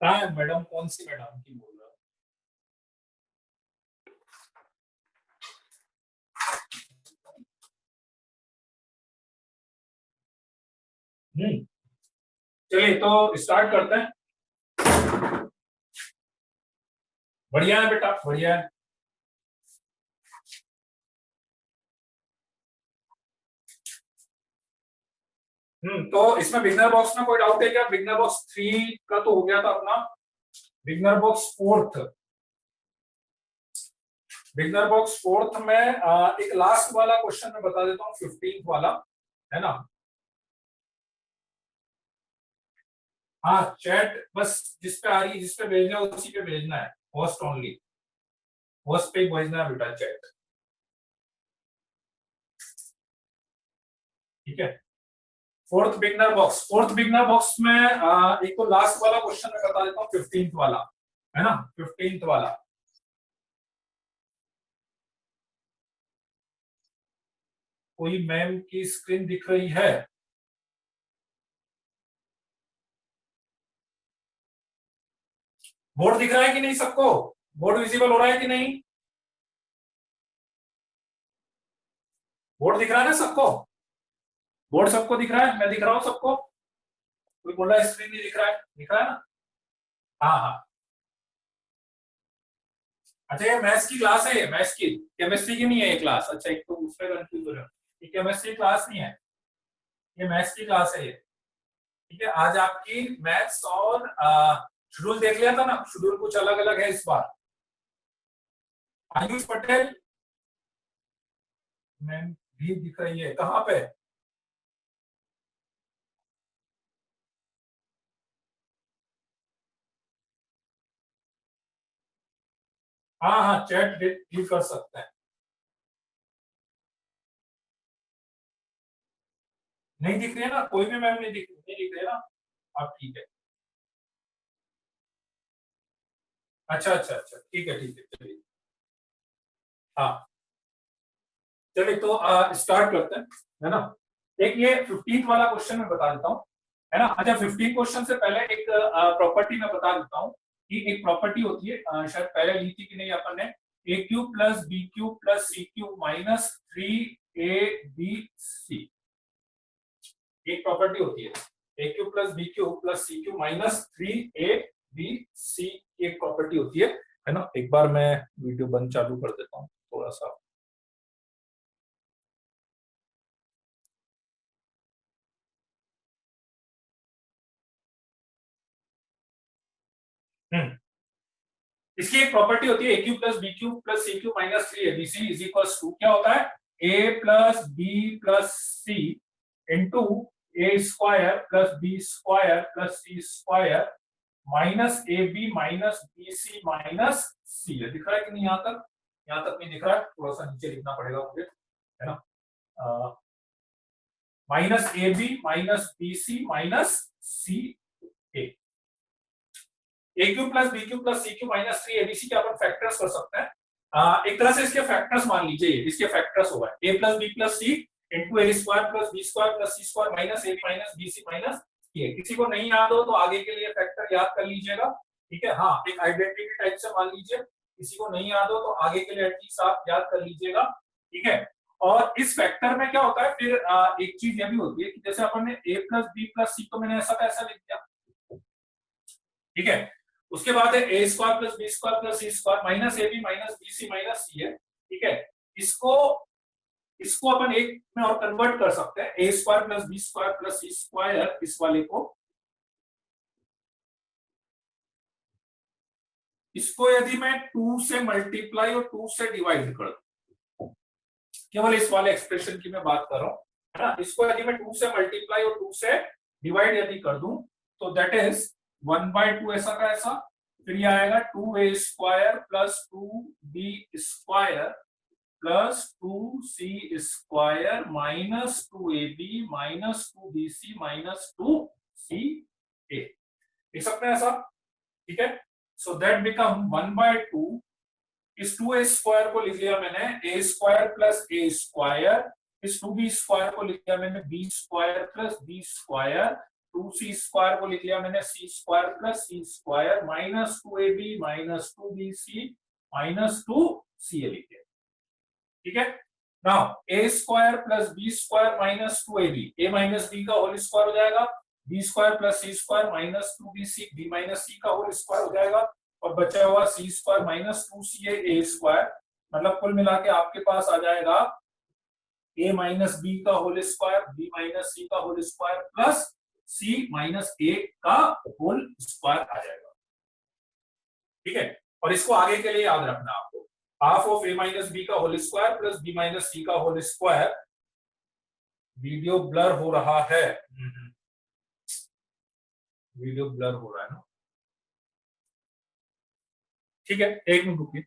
कहाँ है मैडम? कौन सी मैडम की बोल रहे हो? चलिए तो स्टार्ट करते हैं। बढ़िया है बेटा, बढ़िया है। तो इसमें बिगनर बॉक्स में कोई डाउट है क्या? बिगनर बॉक्स 3 का तो हो गया था अपना। Beginner box fourth, beginner box fourth में एक लास्ट वाला क्वेश्चन मैं बता देता हूँ, 15th वाला है ना। हाँ, चैट बस जिस पे आ रही है, जिस पे भेजना है उसी पे भेजना है। होस्ट ओनली, होस्ट पे ही भेजना है बेटा चैट। ठीक है। फोर्थ बिगनर बॉक्स में एक तो लास्ट वाला क्वेश्चन मैं बता देता हूँ, 15th वाला है ना। 15th वाला, कोई मैम की स्क्रीन दिख रही है? बोर्ड दिख रहा है कि नहीं सबको? बोर्ड विजिबल हो रहा है कि नहीं? बोर्ड दिख रहा है ना सबको? बोर्ड सबको दिख रहा है? मैं दिख रहा हूँ सबको? कोई बोल रहा है स्क्रीन नहीं दिख रहा है? दिख रहा है ना? हाँ हाँ। अच्छा, ये मैथ्स की क्लास है? ये मैथ्स की, केमिस्ट्री की नहीं है ये क्लास? अच्छा, एक तो उसमें कंफ्यूज हो रहा है। ये केमिस्ट्री क्लास नहीं है, ये मैथ्स की क्लास है ये। ठीक है, आज आपकी मैथ्स और शेड्यूल देख लिया था ना, शेड्यूल कुछ अलग अलग है इस बार। आयुष पटेल मैम भी दिख रही है, कहाँ पे? हाँ हाँ, चैट भी कर सकते हैं। नहीं दिख रही है ना? कोई भी मैम नहीं दिख रही है ना? आप ठीक है। अच्छा अच्छा अच्छा, ठीक है, चलिए। हाँ, चलिए तो स्टार्ट करते हैं, है ना। एक ये 15th वाला क्वेश्चन मैं बता देता हूँ, है ना। अच्छा, 15 क्वेश्चन से पहले एक प्रॉपर्टी मैं बता देता हूँ कि एक प्रॉपर्टी होती है, शायद पहले ली थी कि नहीं अपन ने। A cube plus B cube plus C cube minus 3ab एक प्रॉपर्टी होती है। A cube plus B cube plus C cube minus 3ab की एक प्रॉपर्टी होती है ना। एक बार मैं वीडियो बंद चालू कर देता हूँ थोड़ा सा। हम्म इसकी एक प्रॉपर्टी होती है, a cube plus B cube plus C cube minus 3abc is equal to क्या होता है? A plus B plus c into a square plus b square plus c square minus a b minus b c minus c. दिख रहा है कि नहीं? यहाँ तक, यहाँ तक नहीं दिख रहा है, थोड़ा सा नीचे लिखना पड़ेगा मुझे, है ना। Minus a b minus b c minus c a. A cube plus b cube plus c cube minus 3abc के अपन फैक्टर्स कर सकते हैं। एक तरह से इसके फैक्टर्स मान लीजिए, इसके फैक्टर्स होगा a plus B plus c into a square plus b square plus c square minus a minus b c minus a. किसी को नहीं याद हो तो आगे के लिए फैक्टर याद कर लीजिएगा। ठीक है, हाँ, एक आइडेंटिटी टाइप से मान लीजिए। किसी को नहीं याद हो तो आगे के लिए एटलीस्ट आप याद कर लीजिएगा। ठीक है। और इस फैक्टर में क्या होता है फिर, एक चीज ये भी होती है कि जैसे अपन ने ए प्लस बी प्लस सी को मैंने ऐसा का ऐसा लिख दिया। ठीक है। उसके बाद है a square plus b square plus c square minus a b minus b c minus c है। ठीक है। इसको इसको अपन एक में और कन्वर्ट कर सकते हैं, a square plus b square plus c square, इस वाले को, इसको यदि मैं 2 से मल्टीप्लाई और 2 से डिवाइड कर दूं, केवल इस वाले एक्सप्रेशन की मैं बात कर रहा हूं, है ना। इसको यदि मैं 2 से मल्टीप्लाई और 2 से डिवाइड यदि कर दूं तो दैट इज 1/2 ऐसा का ऐसा। फिर ये आएगा 2a square plus 2b square plus 2c square minus 2ab minus 2bc minus 2ca। लिख सकते हैं ऐसा? ठीक है। So that become 1/2। इस 2a स्क्वायर को लिख लिया मैंने a square plus a square. इस 2b स्क्वायर को लिख लिया मैंने b square plus b square 2c² को लिख लिया मैंने c² plus c² minus 2ab minus 2bc minus 2ca लिख लिया। ठीक है, now a² plus b² minus 2ab, a minus b का होल स्क्वायर हो जाएगा, b² plus c² minus 2bc, b minus c का होल स्क्वायर हो जाएगा, और बचा हुआ c² माइनस 2ca a², मतलब कुल मिला के आपके पास आ जाएगा a माइनस b का whole square, b minus c का whole square plus c minus a का होल स्क्वायर आ जाएगा। ठीक है, और इसको आगे के लिए याद रखना आपको, half of a minus b का whole square plus b minus c का होल स्क्वायर। वीडियो ब्लर हो रहा है, वीडियो ब्लर हो रहा है ना, ठीक है, एक मिनट रुकिए।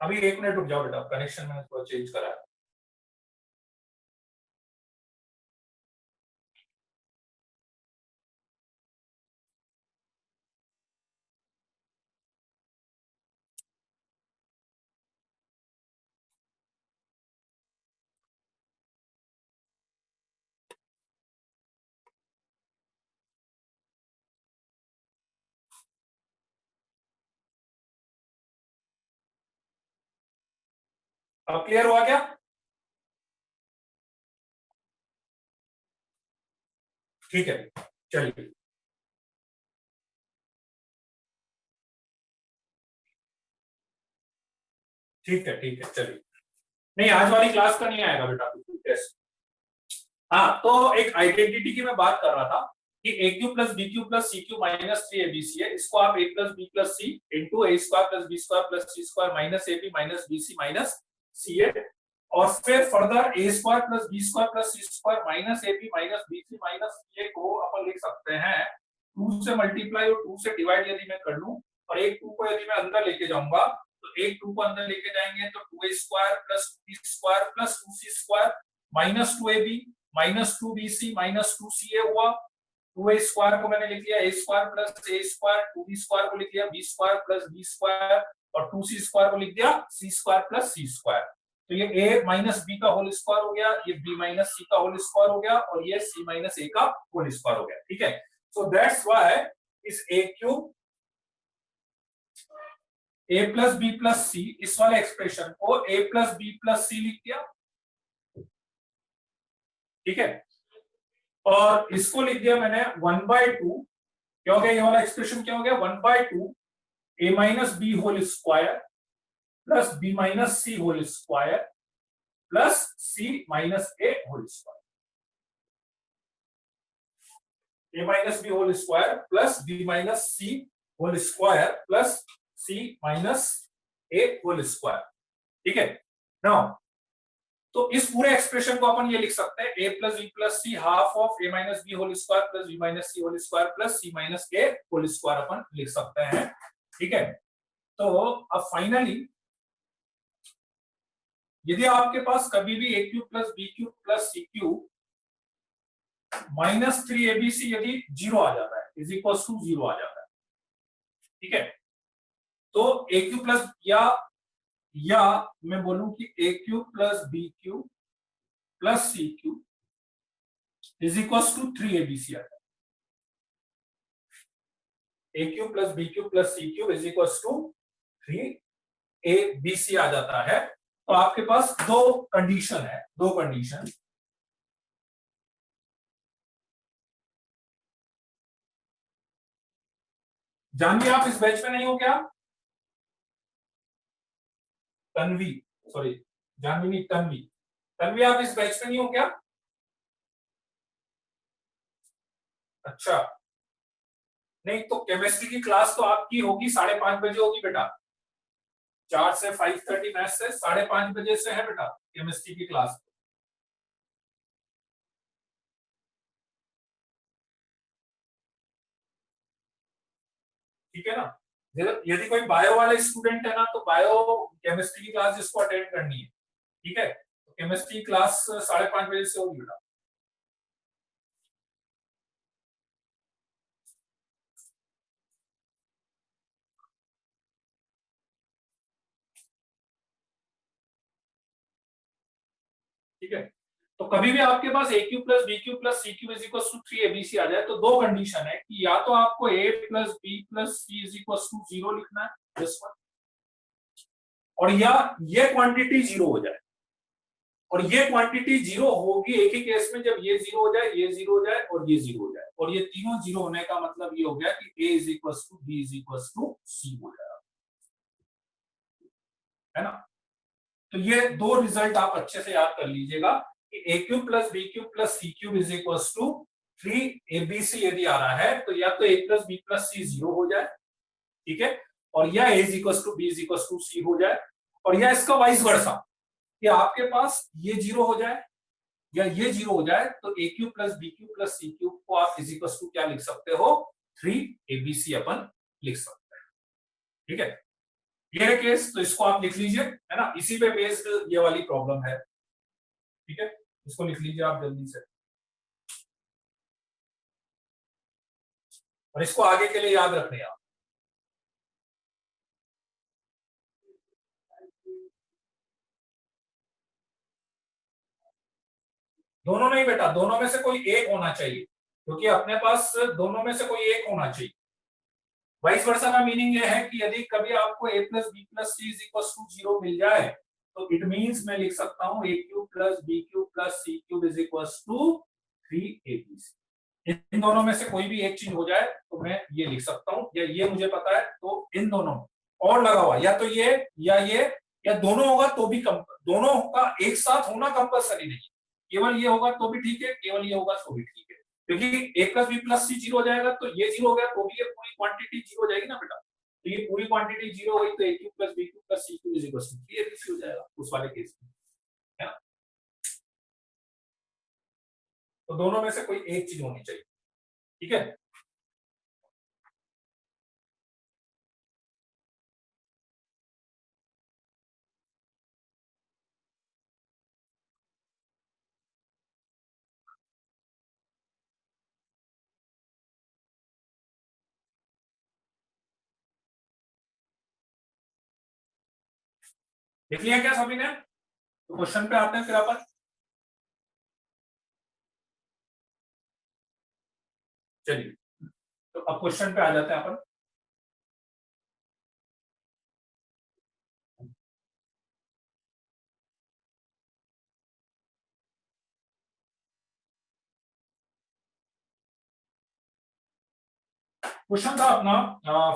अभी एक मिनट रुक जाओ बेटा, कनेक्शन मैंने थोड़ा चेंज करा है। अब क्लियर हुआ क्या? ठीक है, चलिए, ठीक है, चलिए। नहीं, आज वाली क्लास का नहीं आएगा बेटा टेस्ट। हाँ, तो एक आइडेंटिटी की मैं बात कर रहा था कि a cube plus b cube plus c cube minus 3abc है, इसको आप a plus B plus c into a square plus b square plus c square minus ab minus bc minus ca, और फिर further a square plus b square plus c square minus ab minus bc minus ca को अपन लिख सकते हैं 2 से multiply और 2 से divide यदि मैं कर लूं, और एक 2 को यदि मैं अंदर लेके जाऊंगा तो एक 2 को अंदर लेके जाएंगे तो 2a square plus 2b square plus 2c square minus 2ab minus 2bc minus 2ca हुआ। 2a स्क्वायर को मैंने लिख लिया a square plus a square, 2b square को लिख लिया b square plus b square, और 2c स्क्वायर को लिख दिया c square plus c square. तो ये a माइनस b का होल स्क्वायर हो गया, ये b माइनस c का होल स्क्वायर हो गया, और ये c माइनस a का होल स्क्वायर हो गया। ठीक है, सो दैट्स व्हाई इस a cube a plus B plus c, इस वाले एक्सप्रेशन को a plus B plus c लिख दिया। ठीक है, और इसको लिख दिया मैंने 1/2, क्या हो गया ये वाला एक्सप्रेशन, क्या हो गया 1/2 a minus B whole square plus b minus C whole square plus c minus a whole square, a minus B whole square plus b minus C whole square plus c minus a whole square. ठीक है, now तो इस पूरे expression को अपन ये लिख सकते हैं a plus B plus C half of a minus B whole square plus b minus C whole square plus c minus a whole square अपन लिख सकते हैं। ठीक है, तो अब फाइनली यदि आपके पास कभी भी a cube plus B cube plus C cube -3abc यदि 0 आ जाता है इज इक्वल टू 0 आ जाता है, ठीक है। तो ए क्यू प्लस या मैं बोलूं कि a cube plus b cube plus c cube is equal to 3abc आ जाता है। A cube plus b cube plus c cube is equal to 3abc आ जाता है। तो आपके पास दो कंडीशन है, दो कंडीशन। जानवी आप इस बैच में नहीं हो क्या? तन्वी, सॉरी जानवी नहीं, तन्वी। तन्वी आप इस बैच में नहीं हो क्या? अच्छा, नहीं तो केमिस्ट्री की क्लास तो आपकी होगी 5:30 बजे होगी बेटा। 4 से 5:30 मैथ्स से 5:30 बजे से है बेटा केमिस्ट्री की क्लास। ठीक है ना। यदि कोई बायो वाले स्टूडेंट है ना तो बायो केमिस्ट्री की क्लास जिसको अटेंड करनी है, ठीक है, तो केमिस्ट्री क्लास 5:30 बजे से होगी बेटा। ठीक है, तो कभी भी आपके पास a cube plus b cube plus c cube is equal to 3abc आ जाए तो दो कंडीशन है कि या तो आपको a plus B plus C is equal to 0 लिखना है दिस वन, और या ये क्वांटिटी 0 हो जाए। और ये क्वांटिटी 0 होगी एक ही केस में, जब ये 0 हो जाए, ये 0 हो जाए और ये 0 हो जाए। और ये तीनों 0 होने का मतलब ये हो गया कि a is equal to b is equal to c हो जाएगा, है ना। तो ये दो रिजल्ट आप अच्छे से याद कर लीजिएगा कि a cube plus B cube plus C cube is equal to 3abc यदि आ रहा है तो या तो a plus B plus c 0 हो जाए, ठीक है, और या a is equal to b is equal to c हो जाए, और या इसका वाइस वर्सा कि आपके पास ये 0 हो जाए या ये 0 हो जाए। तो a cube plus B cube plus C cube को आप इज इक्वल टू क्या लिख सकते हो? 3abc अपन लिख सकते हैं, ठीक है। ये है केस, तो इसको आप लिख लीजिए, है ना, इसी पे बेस्ड ये वाली प्रॉब्लम है, ठीक है। इसको लिख लीजिए आप जल्दी से, और इसको आगे के लिए याद रखने आप। दोनों नहीं बेटा, दोनों में से कोई एक होना चाहिए, क्योंकि अपने पास दोनों में से कोई एक होना चाहिए। वाइस वर्सा का मीनिंग ये है कि यदि कभी आपको a plus B plus C is equal to 0 मिल जाए तो इट मींस मैं लिख सकता हूं a cube plus B cube plus C cube is equal to 3abc। इन दोनों में से कोई भी एक चीज हो जाए तो मैं ये लिख सकता हूं, या ये मुझे पता है तो इन दोनों और लगा हुआ, या तो ये या ये या दोनों होगा तो भी कम, दोनों का एक साथ होना कंपलसरी नहीं, केवल ये होगा तो भी ठीक है, केवल ये होगा तो भी ठीक है। क्योंकि a plus B plus c 0 हो जाएगा तो ये 0 हो गया तो भी ये पूरी क्वांटिटी 0 हो जाएगी ना बेटा। तो ये पूरी क्वांटिटी 0 हुई तो a cube plus B cube plus C cube is equal to 3abc हो जाएगा उस वाले केस में, है ना। तो दोनों में से कोई एक चीज होनी चाहिए, ठीक है। लिख लिया क्या सभी ने? तो क्वेश्चन पे आते हैं फिर अपन। चलिए, तो अब क्वेश्चन पे आ जाते हैं अपन। क्वेश्चन था अपना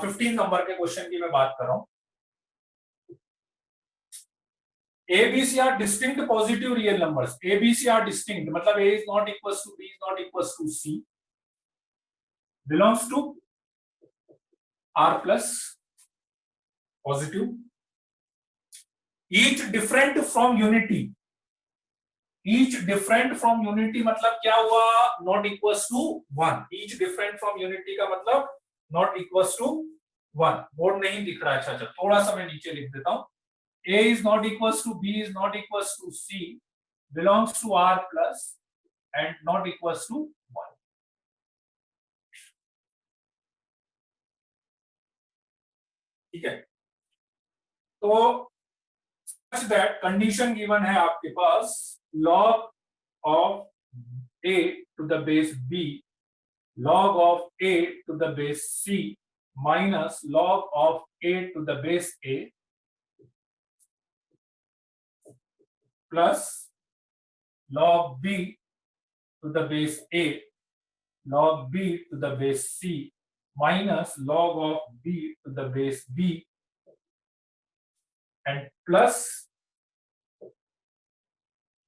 15 नंबर के क्वेश्चन की मैं बात कर रहा हूं। A, B, C are distinct positive real numbers. A, B, C are distinct, मतलब A is not equals to B is not equals to C, belongs to R plus positive. Each different from unity. Each different from unity मतलब क्या हुआ? Not equals to 1. Each different from unity का मतलब not equals to 1. Board नहीं दिख रहा है, अच्छा अच्छा थोड़ा सा मैं नीचे लिख देता हूं। A is not equals to B is not equals to C, belongs to R plus and not equals to 1. ठीक है, तो सच दैट कंडीशन गिवन है आपके पास log of a to the base b log of a to the base c minus log of a to the base a plus log b to the base a log b to the base c minus log of b to the base b and plus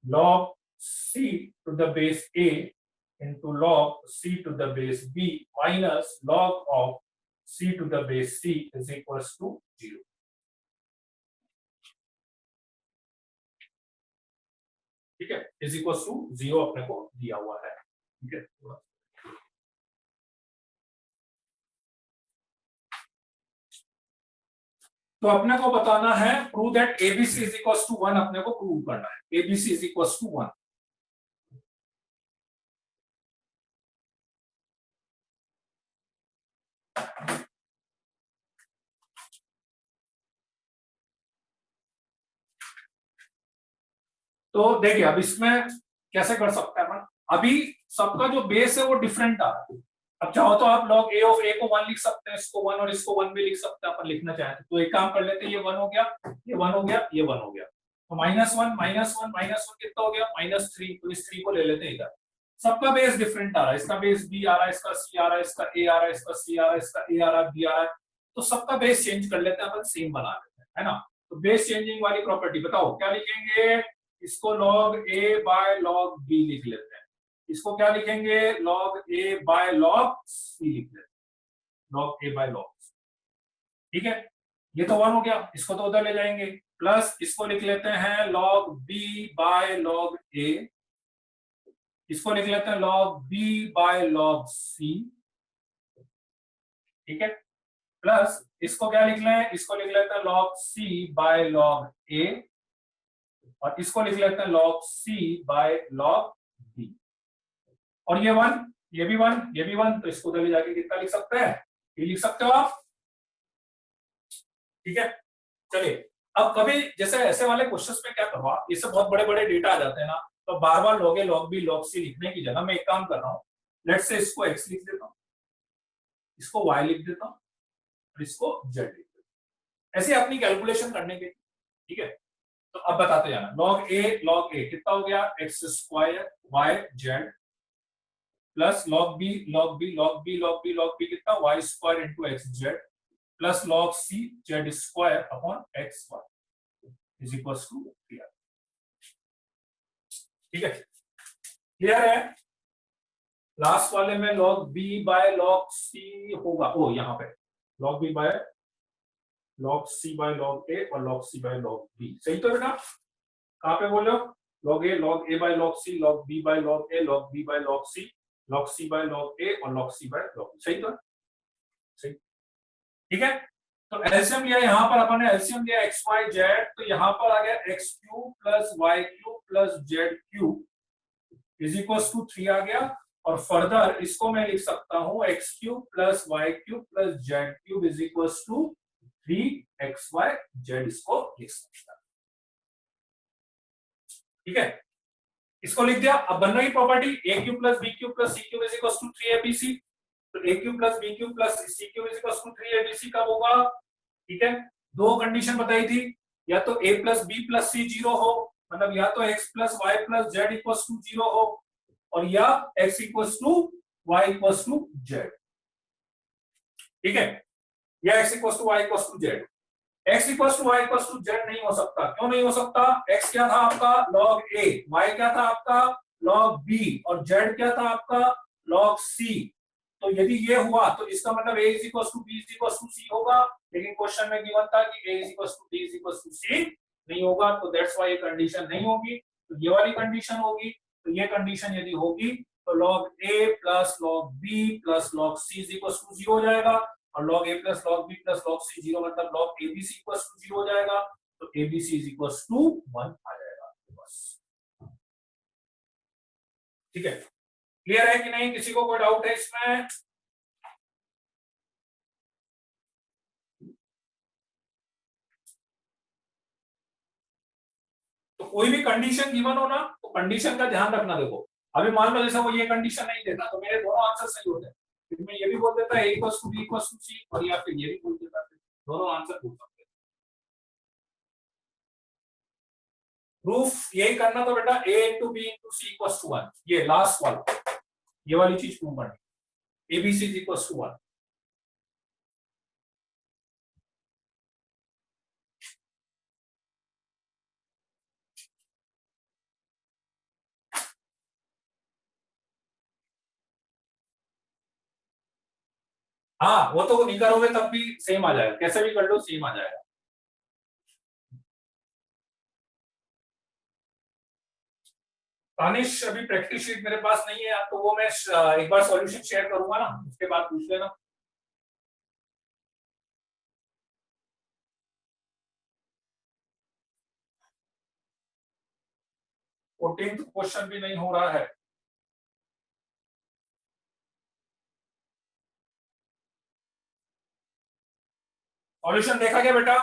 log c to the base a into log c to the base b minus log of c to the base c is equals to 0. ठीक है, is equals to 0 अपने को दिया हुआ है. ठीक है, तो अपने को बताना है prove that ABC is equals to 1. अपने को प्रूव करना है एबीसी इज इक्वल्स टू 1. तो देखिए अब इसमें कैसे कर सकते हैं अपन. अभी सबका जो बेस है वो डिफरेंट आ रहा है. अब चाहो तो आप log a ऑफ a को 1 लिख सकते हैं, इसको 1 और इसको 1 भी लिख सकते हैं अपन लिखना चाहें तो एक काम कर लेते हैं, ये 1 हो गया, ये 1 हो गया, ये 1 हो गया, तो -1 -1 कितना हो गया -3. तो इस 3 को ले लेते हैं इधर. सबका बेस डिफरेंट आ रहा है, इसका बेस b आ रहा है, इसका c आ रहा है, इसका a आ रहा है, इसका c आ रहा है, इसका a आ रहा है, b आ रहा है. तो सबका बेस चेंज कर लेते हैं अपन, सेम बना लेते हैं, है ना. तो बेस चेंजिंग वाली प्रॉपर्टी बताओ क्या लिखेंगे. इसको log a by log b लिख लेते हैं. इसको क्या लिखेंगे log a by log c लिख लेते हैं. log a by log c. ठीक है, ये तो 1 हो गया, इसको तो उधर ले जाएंगे. प्लस इसको लिख लेते हैं log b by log a. इसको लिख लेते हैं log b by log c. ठीक है, प्लस इसको क्या लिख लें, इसको लिख लेते हैं log c by log a और इसको लिख लेते हैं log c by log b. और ये 1, ये भी 1, ये भी 1, तो इसको उधर ले जाके कितना लिख सकते हैं, ये लिख सकते हो आप. ठीक है, चलिए अब कभी जैसे ऐसे वाले क्वेश्चंस में क्या करो आप, इससे बहुत बड़े बड़े डेटा आ जाते हैं ना, तो बार बार log a log b log c लिखने की जगह मैं एक काम कर रहा हूँ, लेट्स से इसको x लिख देता हूँ, इसको y लिख देता हूँ और इसको z लिख देता हूँ, ऐसे अपनी कैलकुलेशन करने के. ठीक है, तो अब बताते जाना. log a कितना हो गया x square y z plus log b log b log b log b log b कितना y square into X Z plus log c z square upon X Y is equals to 3. ठीक है, clear है. Last वाले में log b by log c होगा, ओ यहाँ पे log b by log c by log a और log c by log b. सही तो बेटा, कहाँ पे बोल रहे हो, log a by log c log b by log a log b by log c log c by log a और log c by log b. सही तो है, सही. ठीक है, तो एलसीएम लिया, यहाँ पर अपन ने एलसीएम लिया एक्स वाई जेड, तो यहाँ पर आ गया X cube plus Y cube plus Z cube is equal to 3 आ गया. और फर्दर इसको मैं लिख सकता हूँ X cube plus Y cube plus Z cube is equal to 3xy z. इसको लिख सकता. ठीक है, इसको लिख दिया. अब बन रही property a cube plus b cube plus c cube is equal to 3abc. तो a cube plus b cube plus c cube is equal to 3abc कब होगा. ठीक है, दो कंडीशन बताई थी, या तो a plus b plus c 0 हो, मतलब या तो x plus y plus z equal to 0 हो, और या x equal to y equal to z. ठीक है, या x equal to y equal to z. x equal to y equal to z नहीं हो सकता. क्यों नहीं हो सकता, x क्या था आपका log a, y क्या था आपका log b और z क्या था आपका log c. तो यदि ये हुआ तो इसका मतलब a is equal to b is equal to c होगा, लेकिन क्वेश्चन में गिवन था कि a is equal to b is equal to c नहीं होगा, तो दैट्स व्हाई ये कंडीशन नहीं होगी. तो ये वाली कंडीशन होगी. तो ये कंडीशन यदि होगी तो log a plus log b plus log c is equal to 0 हो जाएगा, और log a plus log b plus log c 0 मतलब log abc इक्वल टू 0 हो जाएगा. तो abc इज इक्वल टू 1 आ जाएगा बस. ठीक है, क्लियर है कि नहीं, किसी को कोई डाउट है इसमें. कोई भी कंडीशन गिवन हो ना तो कंडीशन का ध्यान रखना। देखो अभी मान लो जैसे वो ये कंडीशन नहीं देता तो मेरे दोनों आंसर सही होते हैं, फिर मैं ये भी बोल देता a equals to b equals to c, और या फिर ये भी बोल देता, फिर दोनों आंसर पूछ सकते हैं। प्रूफ यही करना तो बेटा a into b into c equals to 1, ये लास्ट वाला, ये वाली चीज प्रूव करनी, एबीसी इज इक्वल्स टू 1। हाँ वो तो नहीं करोगे तब भी सेम आ जाएगा, कैसे भी कर लो सेम आ जाएगा। तानिश अभी प्रैक्टिस शीट मेरे पास नहीं है तो वो मैं एक बार सॉल्यूशन शेयर करूंगा ना, उसके बाद पूछ लेना। 14th क्वेश्चन भी नहीं हो रहा है। सॉल्यूशन देखा क्या बेटा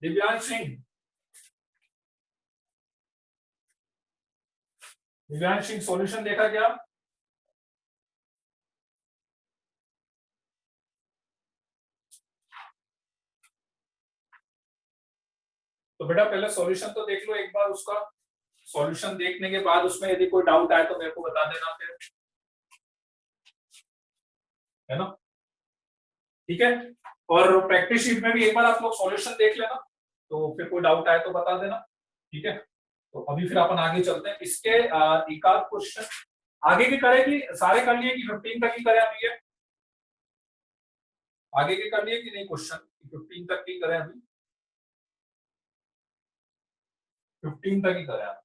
दिव्यांश सिंह? दिव्यांश सिंह सॉल्यूशन देखा क्या? तो बेटा पहले सॉल्यूशन तो देख लो एक बार उसका, सॉल्यूशन देखने के बाद उसमें यदि कोई डाउट आए तो मेरे को बता देना फिर, है ना? ठीक है, और प्रैक्टिस शीट में भी एक बार आप लोग सॉल्यूशन देख लेना, तो फिर कोई डाउट आए तो बता देना। ठीक है, तो अभी फिर अपन आगे चलते हैं। इसके एक आध क्वेश्चन आगे के करें कि सारे कर लिए कि 15 तक ही करें अभी? ये आगे के कर लिए कि नहीं क्वेश्चन, 15 तक ही करें अभी? 15 तक ही करें आप,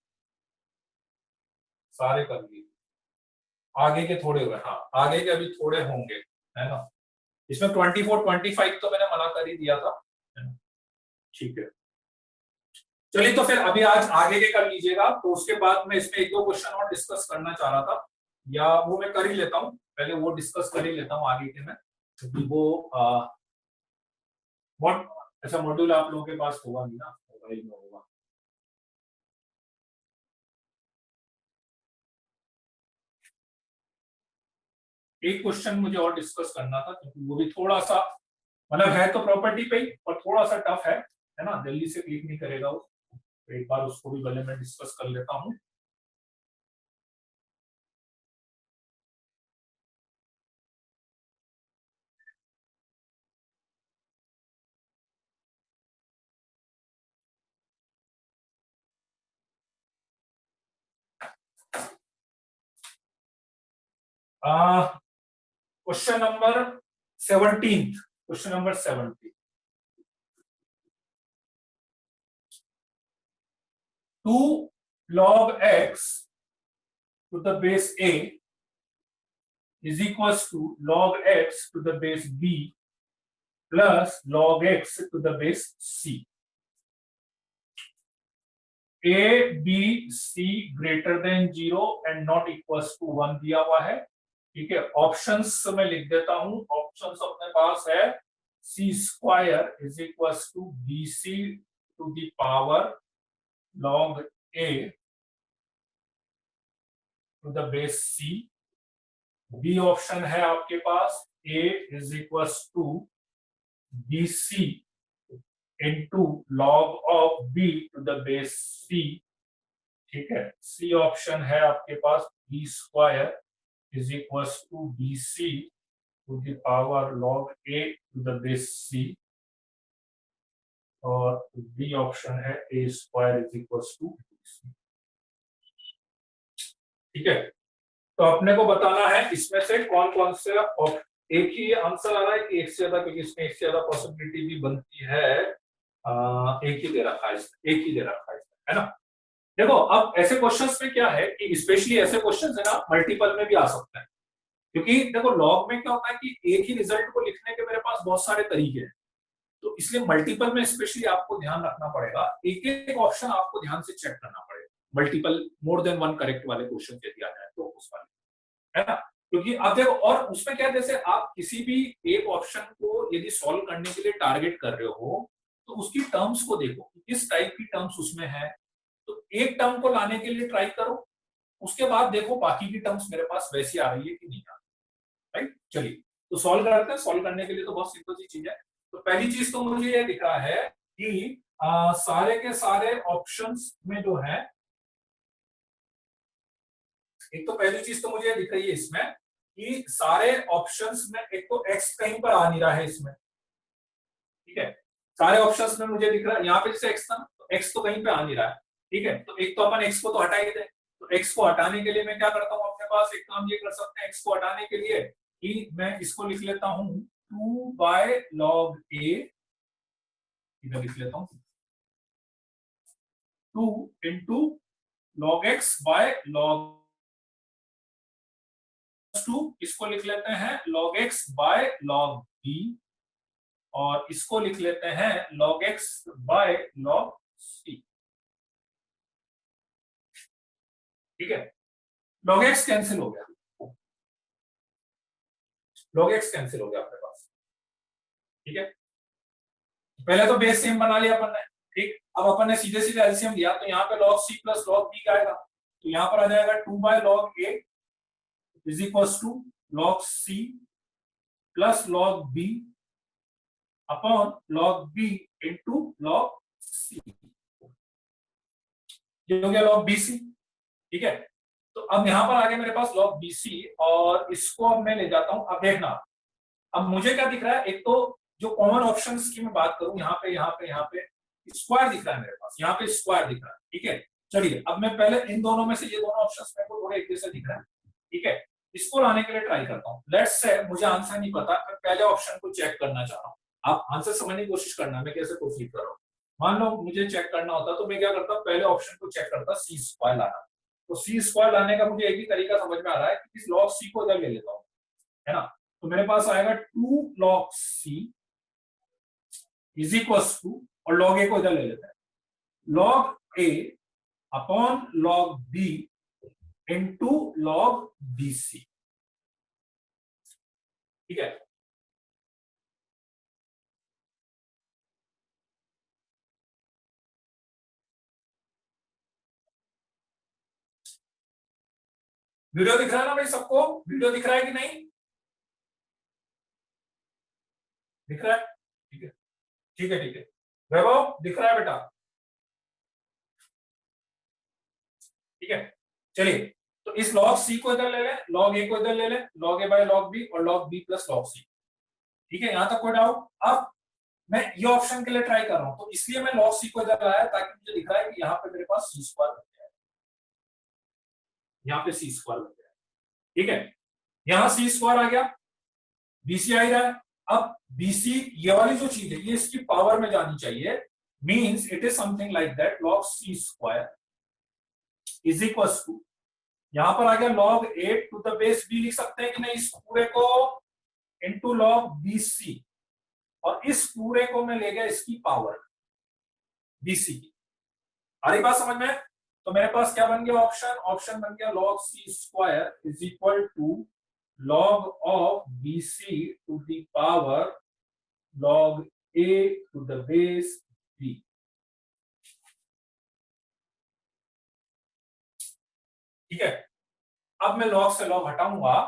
सारे कर लिए? आगे के थोड़े हुए, हाँ आगे के अभी थोड़े होंगे, है ना? इसमें 24 25 तो मैंने मना कर ही दिया था, है ना? ठीक है, चलिए तो फिर अभी आज आगे के कर लीजिएगा, तो उसके बाद मैं इसमें एक दो क्वेश्चन और डिस्कस करना चाह रहा था, या वो मैं कर ही लेता हूँ, पहले वो डिस्कस कर ही लेता हूँ आगे के में, क्योंकि वो व्हाट, अच्छा मॉड्यूल आप लोगों के पास होगा नहीं ना, मोबाइल में होगा। एक क्वेश्चन मुझे और डिस्कस करना था, क्योंकि वो भी थोड़ा सा मतलब है तो प्रॉपर्टी पे ही, और थोड़ा सा टफ है ना, जल्दी से क्लिक नहीं करेगा वो, तो एक बार उसको भी पहले मैं डिस्कस कर लेता हूँ। Question number 17, question number 17, 2 log x to the base a is equals to log x to the base b plus log x to the base c। a b c greater than 0 and not equals to 1 दिया हुआ है। ठीक है, options में लिख देता हूं, options अपने पास है c square is equal to b c to the power log A to the base c. B option है आपके पास a is equal to b c into log of b to the base c. ठीक है, c option है आपके पास b square is equal to b c to the power log a to the base c, और D option है a square is equal to. ठीक है, तो अपने को बताना है इसमें से कौन कौन से एक ही आंसर आ रहा है कि एक से ज्यादा, क्योंकि इसमें एक से ज्यादा पॉसिबिलिटी भी बनती है। एक ही दे रखा है, एक ही दे रखा है ना? देखो अब ऐसे क्वेश्चंस में क्या है कि स्पेशली ऐसे क्वेश्चंस है ना मल्टीपल में भी आ सकते हैं, क्योंकि देखो लॉग में क्या होता है कि एक ही रिजल्ट को लिखने के मेरे पास बहुत सारे तरीके हैं, तो इसलिए मल्टीपल में स्पेशली आपको ध्यान रखना पड़ेगा, एक एक ऑप्शन आपको ध्यान से चेक करना पड़ेगा, multiple more than one correct वाले क्वेश्चन यदि आ जाए तो उस वाले, है ना? क्योंकि अब देखो और उसमें क्या है, जैसे आप किसी भी एक ऑप्शन को यदि सॉल्व करने के लिए टारगेट कर रहे हो तो उसकी टर्म्स को देखो, किस टाइप की टर्म्स उसमें है, तो एक टर्म को लाने के लिए ट्राई करो, उसके बाद देखो बाकी की टर्म्स मेरे पास वैसी आ रही है कि नहीं आ रही, राइट। चलिए तो सॉल्व करते हैं। सॉल्व करने के लिए तो बहुत सिंपल सी चीज है। तो पहली चीज तो मुझे ये दिख रहा है कि सारे के सारे ऑप्शंस में जो है, एक तो पहली चीज तो मुझे दिख रही है इसमें कि सारे ऑप्शंस में एक तो एक्स कहीं पर आ नहीं रहा है इसमें, ठीक है। सारे ऑप्शंस में मुझे दिख रहा है यहाँ पे जैसे एक्स था, तो एक्स तो कहीं पे आ नहीं रहा है, ठीक है। तो एक तो अपन एक्स को तो हटा ही दें। तो एक्स को हटाने के लिए मैं क्या करता हूँ, अपने पास एक काम ये कर सकते हैं एक्स को हटाने के लिए कि मैं इसको लिख लेता हूँ 2/log a, इधर लिख लेता हूँ 2 into log x by log 2, इसको लिख लेते हैं log x by log b, और इसको लिख लेते हैं log x by log c, ठीक है। log x कैंसिल हो गया, log x कैंसिल हो गया अपने पास, ठीक है। पहले तो बेस सेम बना लिया अपन ने, ठीक। अब अपन ने सीधे सीधे एलसीएम लिया, तो यहाँ पे log c plus log b क्या आएगा, तो यहाँ पर आ जाएगा 2/log a is equal to log c plus log b upon log b into log c, ये हो गया log bc, ठीक है। तो अब यहां पर आ गया मेरे पास log bc, और इसको अब मैं ले जाता हूं। अब देखना, अब मुझे क्या दिख रहा है, एक तो जो कॉमन ऑप्शंस की मैं बात करूं, यहाँ पे स्क्वायर दिख रहा है मेरे पास, यहाँ पे स्क्वायर दिख रहा है, ठीक है। चलिए अब मैं पहले इन दोनों में से ये दोनों ऑप्शंस मेरे को थोड़े एक जैसे दिख रहे हैं, ठीक है। इसको लाने के लिए ट्राई करता हूँ। लेट्स से मुझे आंसर नहीं पता, मैं पहले ऑप्शन को चेक करना चाह रहा हूँ। आप आंसर समझने की कोशिश करना, मैं कैसे प्रोसीड कर रहा हूँ। मान लो मुझे चेक करना होता तो मैं क्या करता, पहले ऑप्शन को चेक करता, सी स्क्वायर लाना। तो सी स्क्वायर लाने का मुझे एक ही तरीका समझ में आ रहा है कि इस log c को इधर ले लेता हूँ, है ना। तो मेरे पास आएगा 2 log c is equal to, और log a को इधर ले लेते हैं, log a upon log b into log bc, ठीक है। वीडियो दिख रहा है ना भाई सबको, वीडियो दिख रहा है कि नहीं, दिख रहा है, ठीक है, ठीक है, ठीक है। वैभव दिख रहा है बेटा, ठीक है। चलिए तो इस log c को इधर ले लें, log a को इधर ले लें, log a by log b और log b plus log c, ठीक है। यहां तक कोई डाउट? अब मैं ये ऑप्शन के लिए ट्राई कर रहा हूं, तो इसलिए मैं log c को इधर लाया ताकि मुझे दिख रहा है कि यहाँ पे मेरे पास c स्क्वायर बन गया है, यहाँ पे c स्क्वायर बन गया है, ठीक है। यहाँ c स्क्वायर आ गया, bc आ रहा है। अब bc ये वाली जो चीज है ये इसकी पावर में जानी चाहिए, means it is something like that log c square is equal to, यहां पर आ गया log a to the base b, लिख सकते हैं कि नहीं इस पूरे को, इंटू log bc, और इस पूरे को मैं ले गया इसकी पावर bc की। आ रही बात समझ में? तो मेरे पास क्या बन गया ऑप्शन, ऑप्शन बन गया log c square is equal to log of bc to the power log a to the base b, ठीक है। अब मैं log से log हटाऊंगा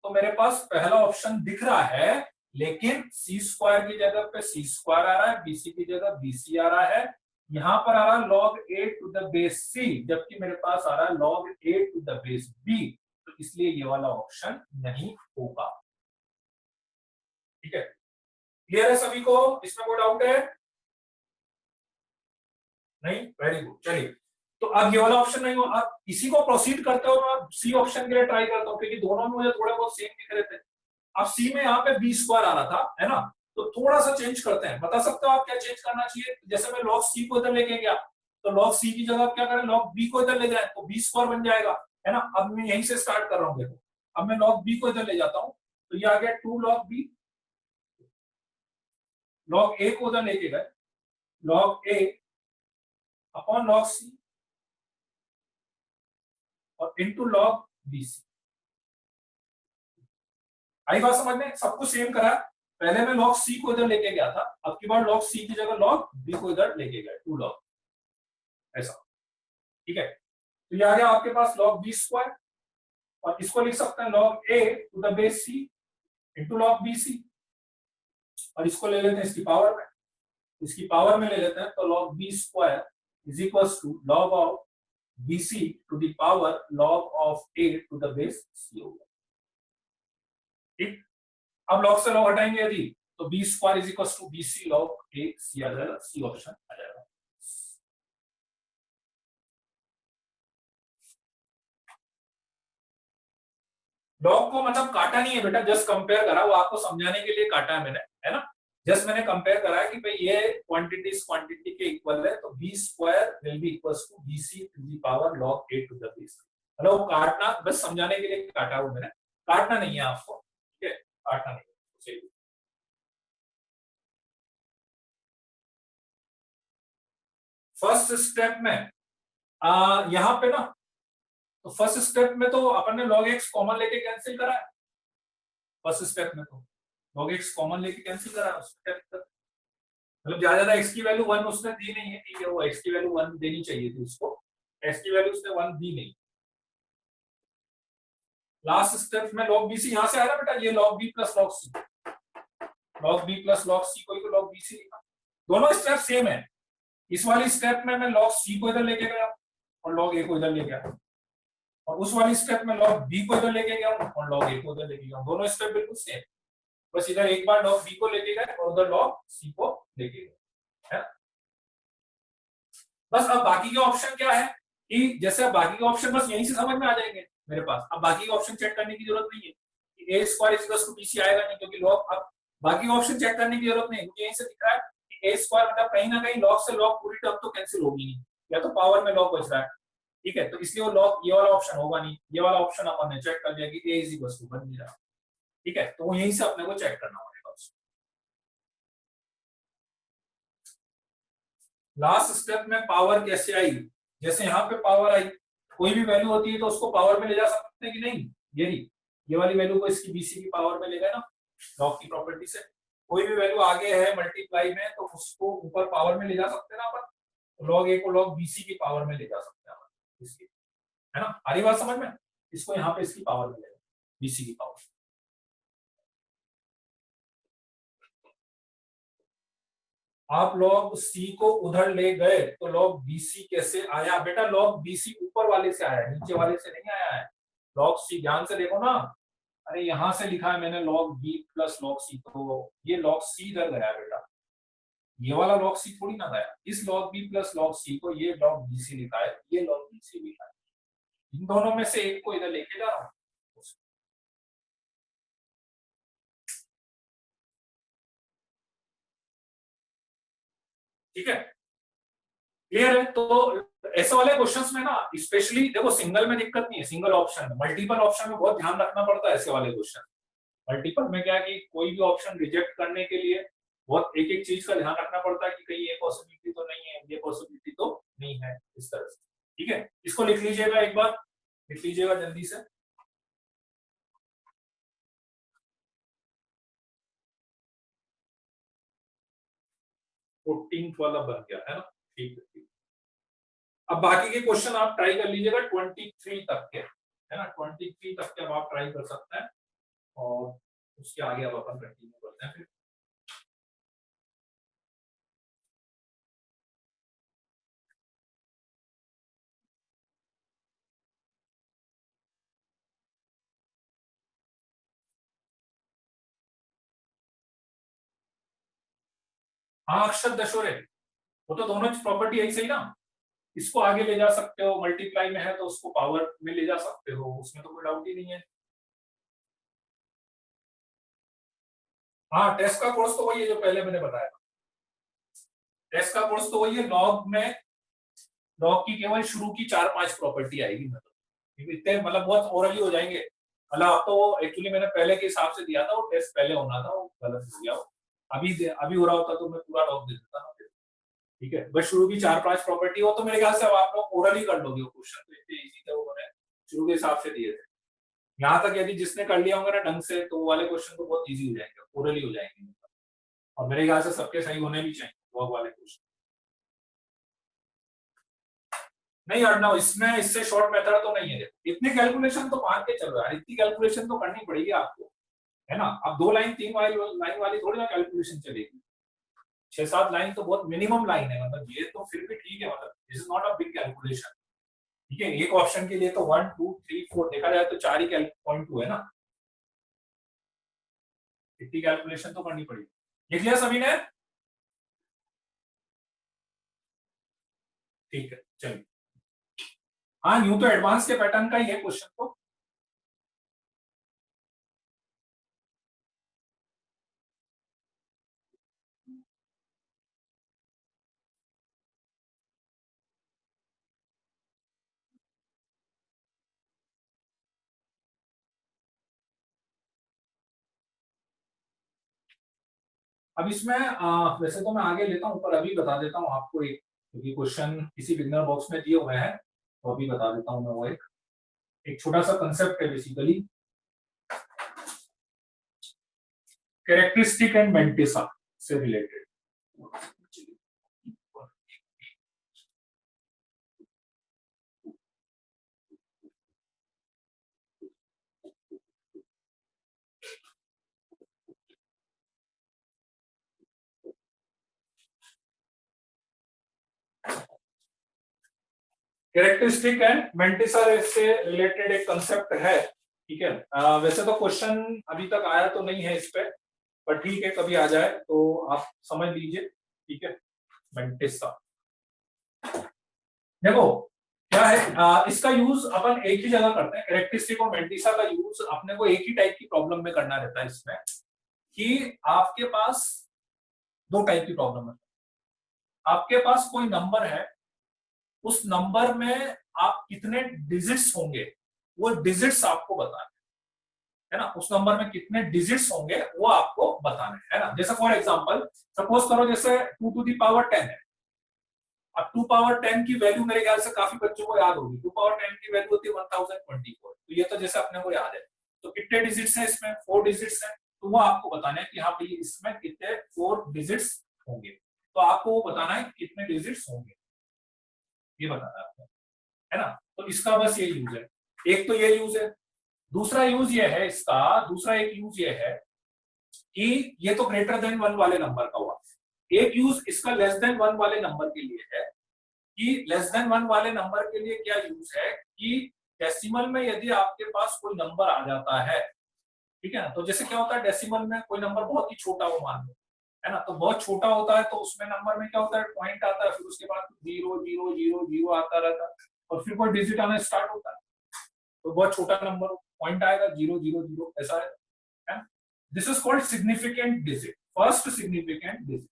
तो मेरे पास पहला ऑप्शन दिख रहा है, लेकिन सी स्क्वायर की जगह पे सी स्क्वायर आ रहा है, बीसी की जगह बीसी आ रहा है, यहां पर आ रहा है log a to the base c, जबकि मेरे पास आ रहा है log a to the base b, तो इसलिए ये वाला ऑप्शन नहीं होगा, ठीक है। क्लियर है सभी को, इसमें कोई डाउट है नहीं? Very good. चलिए तो अब ये वाला ऑप्शन नहीं हो, अब इसी को प्रोसीड करते हो, मैं सी ऑप्शन के लिए ट्राई करता हूँ क्योंकि दोनों में मुझे थोड़े बहुत सेम दिख रहे थे। अब सी में यहाँ पे बी स्क्वायर आ रहा था, है ना, तो थोड़ा सा चेंज करते हैं। बता सकते हो आप क्या चेंज करना चाहिए? जैसे मैं log c को इधर लेके गया, तो log c की जगह क्या करें, log b को इधर ले जाए तो बी स्क्वायर बन जाएगा, है ना। अब मैं यहीं से स्टार्ट कर रहा हूँ, देखो अब मैं log b को इधर ले जाता हूँ, तो ये आ गया 2 log b, log a को उधर लेके गए log a upon log c और इंटू log bc। आई बात समझ में? सब कुछ सेम करा, पहले मैं log c को इधर लेके गया था, अब की बार log c की जगह log b को इधर लेके गए 2 log, ऐसा। ठीक है, तो ये आ गया आपके पास log b स्क्वायर, और इसको लिख सकते हैं log a to the base c into log bc, और इसको ले लेते हैं इसकी पावर में, इसकी पावर में ले लेते हैं तो log b square is equal to log of bc to the power log of a to the base c होगा। ठीक, अब log से log हटाएंगे यदि तो b square is equal to bc log a c आ जाएगा, सी ऑप्शन आ जाएगा। लॉग को मतलब काटा नहीं है बेटा, जस्ट कंपेयर करा, वो आपको समझाने के लिए काटा है मैंने, है ना, जस्ट मैंने कंपेयर करा है कि भाई ये क्वांटिटी इस क्वांटिटी के इक्वल है, तो B square will be equals to BC to the power log A to the base. मतलब वो काटना बस समझाने के लिए काटा हुआ मैंने, काटना नहीं है आपको, ठीक है, काटना नहीं है। फर्स्ट स्टेप में यहाँ पे ना, तो फर्स्ट स्टेप में तो अपन ने log x कॉमन लेके कैंसिल करा है, फर्स्ट स्टेप में तो log x कॉमन लेके कैंसिल करा है उसमें, मतलब ज्यादा x की वैल्यू 1 उसने दी नहीं है, ठीक है, वो x की वैल्यू 1 देनी चाहिए थी उसको, x की वैल्यू उसने 1 दी नहीं। लास्ट स्टेप में log bc यहां से आया ना बेटा, ये log b plus log c, log b plus log c को log bc लिखा, दोनों स्टेप सेम है। इस वाली स्टेप में मैं log c को इधर लेके गया और log a को इधर ले गया, और उस वाली स्टेप में log b को इधर लेके गया और log a को इधर लेके गया, दोनों स्टेप बिल्कुल सेम, बस इधर एक बार log b को लेके गए और उधर log c को लेके गए, है। बस अब बाकी के ऑप्शन क्या है कि जैसे अब बाकी के ऑप्शन बस यहीं से समझ में आ जाएंगे मेरे पास, अब बाकी के ऑप्शन चेक करने की जरूरत नहीं है कि a square is equal to bc आएगा नहीं, क्योंकि log, अब बाकी ऑप्शन चेक करने की जरूरत नहीं, मुझे यहीं से दिख रहा है कि a स्क्वायर मतलब कहीं ना कहीं log से log पूरी टर्म तो कैंसिल होगी नहीं, या तो पावर में log बच रहा है, ठीक है, तो इसलिए वो log ये वाला ऑप्शन होगा नहीं, ये वाला ऑप्शन अपन ने चेक कर लिया कि a इज इक्वल टू बन नहीं रहा, ठीक है, तो वो यहीं से अपने को चेक करना पड़ेगा। लास्ट स्टेप में पावर कैसे आई, जैसे यहाँ पे पावर आई, कोई भी वैल्यू होती है तो उसको पावर में ले जा सकते हैं कि नहीं, ये वाली वैल्यू को इसकी बीसी की पावर में ले गए ना, लॉग की प्रॉपर्टी से, कोई भी वैल्यू आगे है मल्टीप्लाई में तो उसको ऊपर पावर में ले जा सकते हैं ना अपन, लॉग ए को लॉग बीसी की पावर में ले जा सकते हैं अपन इसकी, है ना, आ रही बात समझ में, इसको यहाँ पे इसकी पावर में ले बीसी की पावर। आप log c को उधर ले गए तो log bc कैसे आया बेटा, log bc ऊपर वाले से आया, नीचे वाले से नहीं आया है, log c ध्यान से देखो ना, अरे यहां से लिखा है मैंने log b plus log c, तो ये log c इधर गया बेटा, ये वाला log c थोड़ी ना गया, इस log b plus log c को ये log bc लिखा है, ये log bc लिखा है, इन दोनों में से एक को इधर लेके जा रहा हूँ, ठीक है, क्लियर है। तो ऐसे वाले क्वेश्चंस में ना स्पेशली देखो, सिंगल में दिक्कत नहीं है, सिंगल ऑप्शन में, मल्टीपल ऑप्शन में बहुत ध्यान रखना पड़ता है ऐसे वाले क्वेश्चन, मल्टीपल में क्या है कि कोई भी ऑप्शन रिजेक्ट करने के लिए बहुत एक एक चीज का ध्यान रखना पड़ता है कि कहीं ये पॉसिबिलिटी तो नहीं है, ये पॉसिबिलिटी तो नहीं है, इस तरह से, ठीक है, इसको लिख लीजिएगा, एक बार लिख लीजिएगा जल्दी से, 14 वाला बन गया है ना, ठीक है, ठीक। अब बाकी के क्वेश्चन आप ट्राई कर लीजिएगा 23 तक के, है ना, 23 तक के अब आप ट्राई कर सकते हैं, और उसके आगे अब अपन कंटिन्यू करते हैं फिर। हाँ अक्षर दशोरे, वो तो दोनों प्रॉपर्टी ऐसी ही ना, इसको आगे ले जा सकते हो, मल्टीप्लाई में है तो उसको पावर में ले जा सकते हो, उसमें तो कोई डाउट ही नहीं है। हाँ टेस्ट का कोर्स तो वही है जो पहले मैंने बताया, टेस्ट का कोर्स तो वही है, लॉग में लॉग की केवल शुरू की 4-5 प्रॉपर्टी आएगी, मतलब इतने मतलब बहुत ओरली हो जाएंगे, मतलब अब तो एक्चुअली मैंने पहले के हिसाब से दिया था, वो टेस्ट पहले होना था, वो गलत हो गया, वो अभी हो रहा होता तो मैं पूरा लॉग दे देता ना, ठीक है, बस शुरू की 4-5 प्रॉपर्टी हो तो मेरे ख्याल से अब आप लोग ओरल ही कर लोगे, क्वेश्चन तो इतने इजी थे, उन्होंने शुरू के हिसाब से दिए थे, यहाँ तक यदि जिसने कर लिया होगा ना ढंग से तो वो वाले क्वेश्चन तो बहुत इजी हो जाएंगे, ओरल ही हो जाएंगे, और मेरे ख्याल से सबके सही होने भी चाहिए लॉग वाले क्वेश्चन। नहीं अड़ना इसमें, इससे शॉर्ट मेथड तो नहीं है। इतनी कैलकुलेशन तो मान के चलो यार, इतनी कैलकुलेशन तो करनी पड़ेगी आपको, है ना। अब 2 लाइन 3 लाइन वाली थोड़ी ना कैलकुलेशन चलेगी, 6-7 लाइन तो बहुत मिनिमम लाइन है, मतलब ये तो फिर भी ठीक है, मतलब this is not a big calculation. ठीक है, एक ऑप्शन के लिए तो 1 2 3 4 देखा जाए तो 4 ही पॉइंट हुए ना, इतनी कैलकुलेशन तो करनी पड़ेगी। लिख लिया सभी ने? ठीक है चलिए। हाँ यूं तो एडवांस के पैटर्न का ही है क्वेश्चन तो। अब इसमें वैसे तो मैं आगे लेता हूँ, पर अभी बता देता हूँ आपको एक, क्योंकि क्वेश्चन किसी बिगनर बॉक्स में दिए हुए हैं, तो अभी बता देता हूँ मैं वो एक छोटा सा कंसेप्ट है बेसिकली, कैरेक्टरिस्टिक एंड मेंटिसा से रिलेटेड। कैरेक्टरिस्टिक एंड मेंटिसा से रिलेटेड एक कंसेप्ट है, ठीक है। वैसे तो क्वेश्चन अभी तक आया तो नहीं है इस पे, पर ठीक है कभी आ जाए तो आप समझ लीजिए, ठीक है। मेंटिसा देखो क्या है, इसका यूज अपन एक ही जगह करते हैं, कैरेक्टरिस्टिक और मेंटिसा का यूज अपने को एक ही टाइप की प्रॉब्लम में करना रहता है इसमें, कि आपके पास 2 टाइप की प्रॉब्लम है। आपके पास कोई नंबर है, उस नंबर में आप कितने डिजिट्स होंगे, वो डिजिट्स आपको बताने है ना, उस नंबर में कितने डिजिट्स होंगे वो आपको बताने है ना। जैसे फॉर एग्जांपल सपोज करो जैसे 2 टू दी पावर 10 है। अब 2 पावर 10 की वैल्यू मेरे ख्याल से काफी बच्चों को याद होगी, 2 पावर 10 की वैल्यू होती है 1024, तो ये तो जैसे अपने को याद है। तो कितने डिजिट्स हैं इसमें, 4 डिजिट्स हैं, तो वो आपको बताना है कि हाँ भाई इसमें कितने 4 डिजिट्स होंगे, तो आपको वो बताना है कितने डिजिट्स होंगे, ये बताना है आपको, है ना। तो इसका बस ये यूज है, एक तो ये यूज है। दूसरा यूज ये है इसका, दूसरा एक यूज ये है कि ये तो ग्रेटर देन 1 वाले नंबर का हुआ। एक यूज इसका लेस देन 1 वाले नंबर के लिए है, कि लेस देन 1 वाले नंबर के लिए क्या यूज है कि डेसिमल में यदि आपके पास कोई नंबर आ जाता है, ठीक है ना, तो जैसे क्या होता है डेसिमल में कोई नंबर बहुत ही छोटा हो मान लो, है ना, तो बहुत छोटा होता है तो उसमें नंबर में क्या होता है पॉइंट आता है, फिर उसके बाद 0 0 0 0 आता रहता है, और फिर कोई डिजिट आना स्टार्ट होता है, तो बहुत छोटा नंबर पॉइंट आएगा 0 0 0 ऐसा है। This is called significant digit, first significant digit,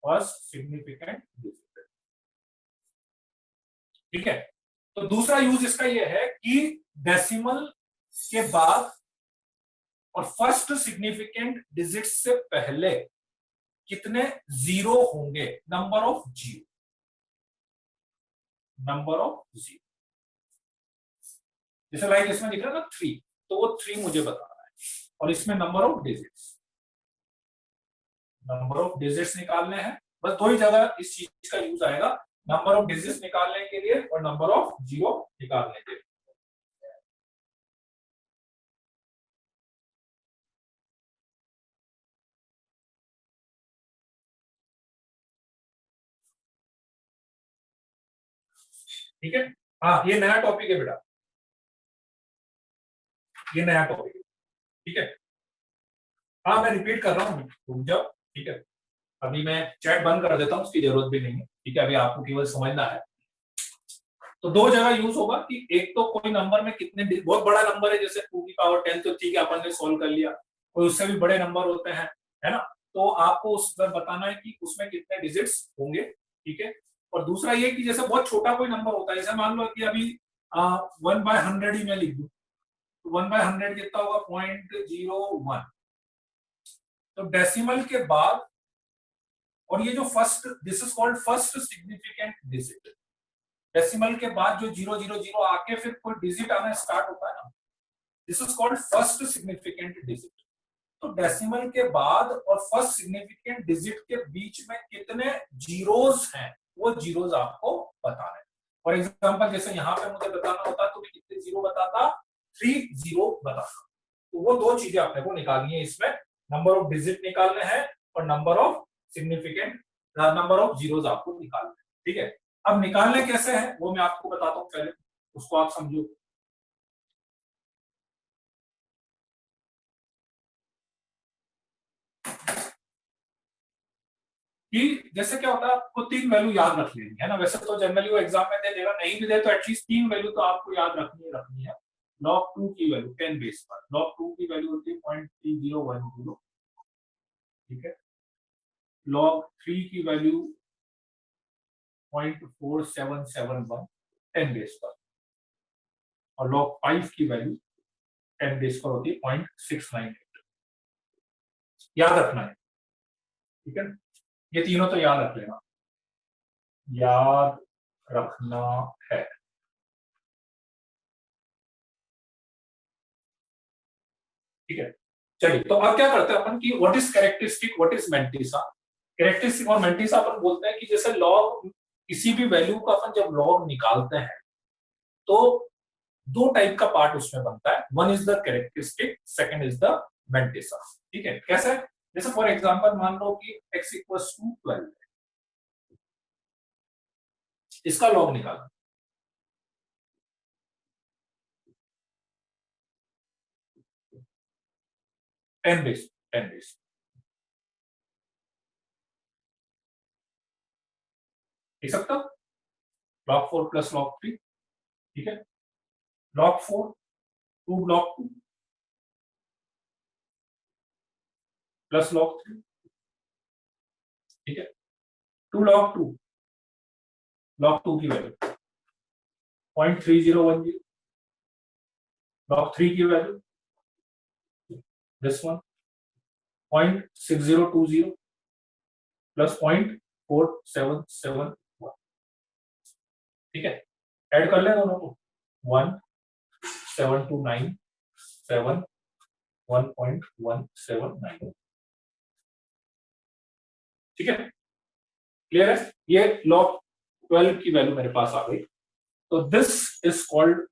first significant digit, ठीक है। तो दूसरा यूज इसका यह है कि डेसिमल के बाद और फर्स्ट सिग्निफिकेंट डिजिट से पहले कितने जीरो होंगे, number of zero, number of zero. जैसे लाइक इसमें दिख रहा है ना 3, तो वो 3 मुझे बताना है, और इसमें number of digits, number of digits निकालने हैं। बस 2 ही जगह इस चीज का यूज आएगा, नंबर ऑफ डिजिट्स निकालने के लिए और नंबर ऑफ जीरो निकालने के लिए। ठीक है, हाँ ये नया टॉपिक है बेटा, ये नया टॉपिक है, ठीक है। हाँ मैं रिपीट कर रहा हूँ, रुक जाओ, ठीक है। अभी मैं चैट बंद कर देता हूँ, उसकी जरूरत भी नहीं है, ठीक है, अभी आपको केवल समझना है। तो 2 जगह यूज होगा कि एक तो कोई नंबर में कितने, बहुत बड़ा नंबर है जैसे 2 की पावर 10, तो ठीक है अपन ने सोल्व कर लिया, कोई उससे भी बड़े नंबर होते हैं, है ना, तो आपको उसमें बताना है कि उसमें कितने डिजिट्स होंगे, ठीक है। और दूसरा ये कि जैसे बहुत छोटा कोई नंबर होता है, जैसे मान लो कि अभी 1/100 ही मैं लिख दूं, तो 1/100 कितना होगा 0.01, तो डेसिमल के बाद, और ये जो first, this is called first significant digit, decimal के बाद जो 0 0 0 आके फिर कोई डिजिट आना स्टार्ट होता है ना, this is called first significant digit, तो डेसिमल के बाद और फर्स्ट सिग्निफिकेंट डिजिट के बीच में कितने जीरोस हैं वो जीरोस आपको बताना है। फॉर एग्जांपल जैसे यहाँ पे मुझे बताना होता तो मैं कितने जीरो बताता, 3 जीरो बताता। तो वो दो चीजें आपने को निकालनी है इसमें, नंबर ऑफ डिजिट निकालने हैं और number of significant number of zeros आपको निकालने हैं। ठीक है, अब निकालने कैसे हैं वो मैं आपको बताता हूँ, पहले उसको आप समझो। कि जैसे क्या होता है, आपको 3 वैल्यू याद रख लेनी है ना, वैसे तो जनरली वो एग्जाम में दे देगा, नहीं भी दे तो एटलीस्ट 3 वैल्यू तो आपको याद रखनी है। log 2 की वैल्यू 10 बेस पर, log 2 की वैल्यू होती है 0.3010। ठीक है, log 3 की वैल्यू 0.4771 10 बेस पर, और log 5 की वैल्यू 10 बेस पर होती है 0.698। याद रखना है, ठीक है, ये तीनों तो याद रख लेना, याद रखना है। ठीक है, चलिए तो अब क्या करते हैं अपन की what is characteristic, what is mantissa. Characteristic और मेंटिसा अपन बोलते हैं कि जैसे लॉग, किसी भी वैल्यू का अपन जब लॉग निकालते हैं तो दो टाइप का पार्ट उसमें बनता है, one is the characteristic, second is the mantissa. ठीक है, कैसे, जैसे फॉर एग्जांपल मान लो कि x इक्वल्स टू 12, इसका लॉग निकालना, 10 बेस, 10 बेस, लिख सकता हूं log 4 प्लस log 3। ठीक है, log 4 2 log 2 प्लस log 3। ठीक है, 2 log 2, log 2 की वैल्यू 0.3010, log 3 की वैल्यू दिस वन 0.6020 प्लस 0.4771। ठीक है, ऐड कर ले दोनों को, 17297 1.179। ठीक है, क्लियर है, ये log 12 की वैल्यू मेरे पास आ गई। तो this is called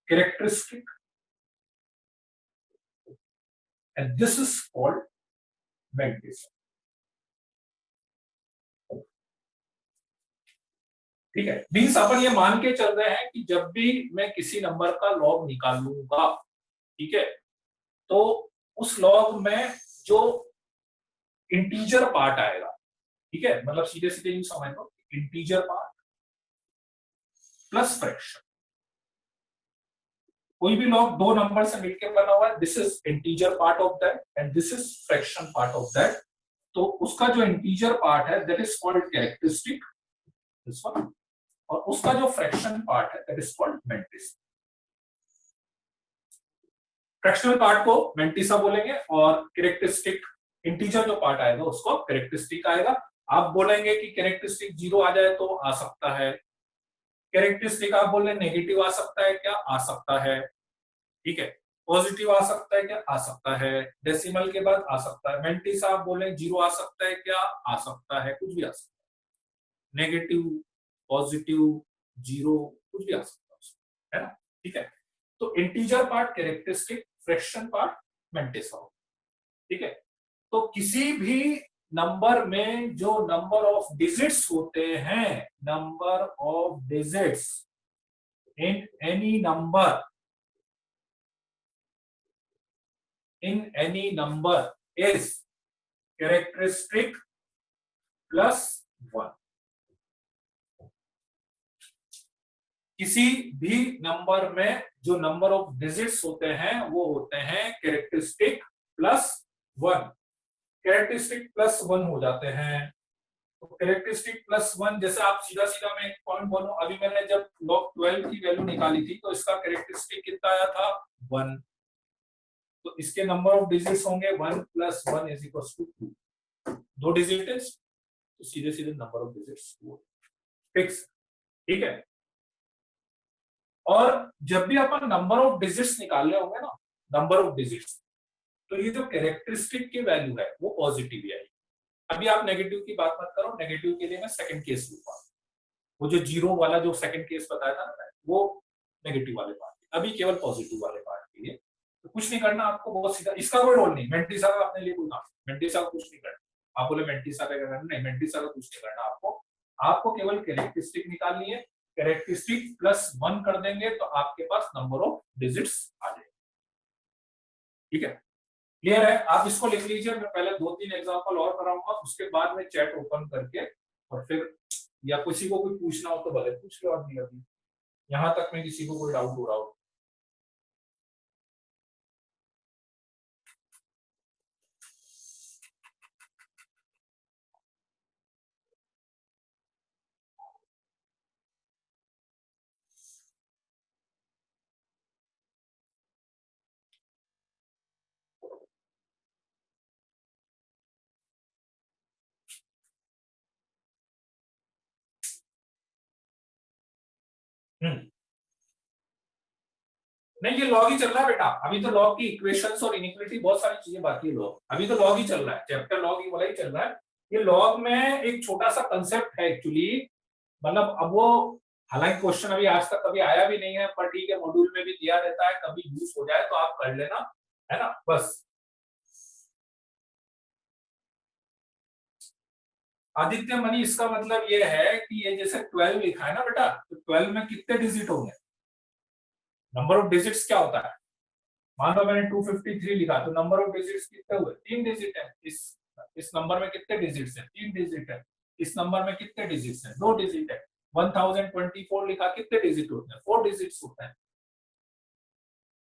characteristic and this is called mantissa. ठीक है, मीन्स अपन ये मान के चल रहे हैं कि जब भी मैं किसी नंबर का लॉग निकालूंगा, ठीक है, तो उस लॉग में जो इंटीजर पार्ट आएगा, ठीक है, मतलब सीधे सीधे यूं समझ लो, इंटीजर पार्ट प्लस फ्रैक्शन। कोई भी लॉग दो नंबर से मिलकर बना हुआ है, this is integer part of that and this is fraction part of that. तो उसका जो इंटीजर पार्ट है that is called characteristic, this one, और उसका जो फ्रैक्शन पार्ट है that is called mantissa. Fractional part को मेंटिसा बोलेंगे और कैरेक्टरिस्टिक इंटीजर जो पार्ट आएगा उसको कैरेक्टरिस्टिक आएगा। आप बोलेंगे कि कैरेक्टरिस्टिक 0 आ जाए तो आ सकता है, कैरेक्टरिस्टिक आप बोल रहे नेगेटिव आ सकता है क्या, आ सकता है। ठीक है, पॉजिटिव आ सकता है क्या, आ सकता है, डेसिमल के बाद आ सकता है। मेंटिसा आप बोले 0 आ सकता है क्या, आ सकता है, कुछ भी आ सकता है, नेगेटिव, पॉजिटिव, 0, कुछ भी आ सकता है ना। ठीक है, तो integer part characteristic, fraction part mantissa. ठीक है, तो किसी भी नंबर में जो नंबर ऑफ डिजिट्स होते हैं, number of digits in any number, in any number is characteristic plus 1। किसी भी नंबर में जो नंबर ऑफ डिजिट्स होते हैं वो होते हैं कैरेक्टरिस्टिक प्लस 1। कैरेक्टरिस्टिक प्लस 1 हो जाते हैं, तो कैरेक्टरिस्टिक प्लस 1, जैसे आप सीधा सीधा मैं एक पॉइंट बोलूं, अभी मैंने जब log 12 की वैल्यू निकाली थी तो इसका कैरेक्टरिस्टिक कितना आया था, 1। तो इसके नंबर ऑफ डिजिट्स होंगे 1 प्लस 1 इज इक्वल टू 2। दो डिजिट है तो सीधे सीधे नंबर ऑफ डिजिट्स 2 फिक्स। ठीक है, और जब भी अपन नंबर ऑफ डिजिट्स निकालने होंगे ना, नंबर ऑफ डिजिट्स, तो ये जो कैरेक्टरिस्टिक की वैल्यू है वो पॉजिटिव ही आएगी। अभी आप नेगेटिव की बात मत करो, नेगेटिव के लिए मैं सेकंड केस लूंगा। वो जो जीरो वाला जो सेकंड केस बताया था ना, वो नेगेटिव वाले पार्ट, अभी केवल पॉजिटिव वाले पार्ट के लिए। तो कुछ नहीं करना आपको, बहुत सीधा, इसका कोई रोल नहीं। मेंटिसा का अपने लिए कोई काम, मेंटिसा का कुछ नहीं करना। आप बोले मेंटिसा का करना, नहीं, मेंटिसा का कुछ नहीं करना आपको। आपको केवल कैरेक्टरिस्टिक निकालनी है। कैरेक्टरिस्टिक +1 कर देंगे तो आपके पास नंबर ऑफ डिजिट्स आ जाएगा। ठीक है, क्लियर है? आप इसको लिख लीजिए, मैं पहले 2-3 एग्जांपल और कराऊंगा, उसके बाद में चैट ओपन करके, और फिर या किसी को कोई पूछना हो तो भले पूछ लो। अभी अभी यहाँ तक में किसी को कोई डाउट हो रहा हो। हम्म, नहीं, ये लॉग ही चल रहा है बेटा। अभी तो लॉग की इक्वेशंस और इनिक्वालिटी बहुत सारी चीजें बाकी है। लॉग अभी तो लॉग ही चल रहा है, चैप्टर लॉग ही वाला ही चल रहा है। ये लॉग में एक छोटा सा कंसेप्ट है एक्चुअली, मतलब अब वो, हालांकि क्वेश्चन अभी आज तक कभी आया भी नहीं है, पर ठीक है, मॉड्यूल में भी दिया रहता है, कभी यूज हो जाए तो आप कर लेना, है ना, बस। आदित्य मनी, इसका मतलब ये है कि ये जैसे 12 लिखा है ना बेटा, तो 12 में कितने डिजिट होंगे? नंबर ऑफ डिजिट्स क्या होता है? मान लो मैंने 253 लिखा, तो नंबर ऑफ डिजिट्स कितने हुए? 3 डिजिट है। इस नंबर में कितने डिजिट्स है? 3 डिजिट है। इस नंबर में कितने डिजिट्स है? 2 डिजिट है। 1024 लिखा, कितने डिजिट होते हैं? 4 डिजिट्स होते हैं,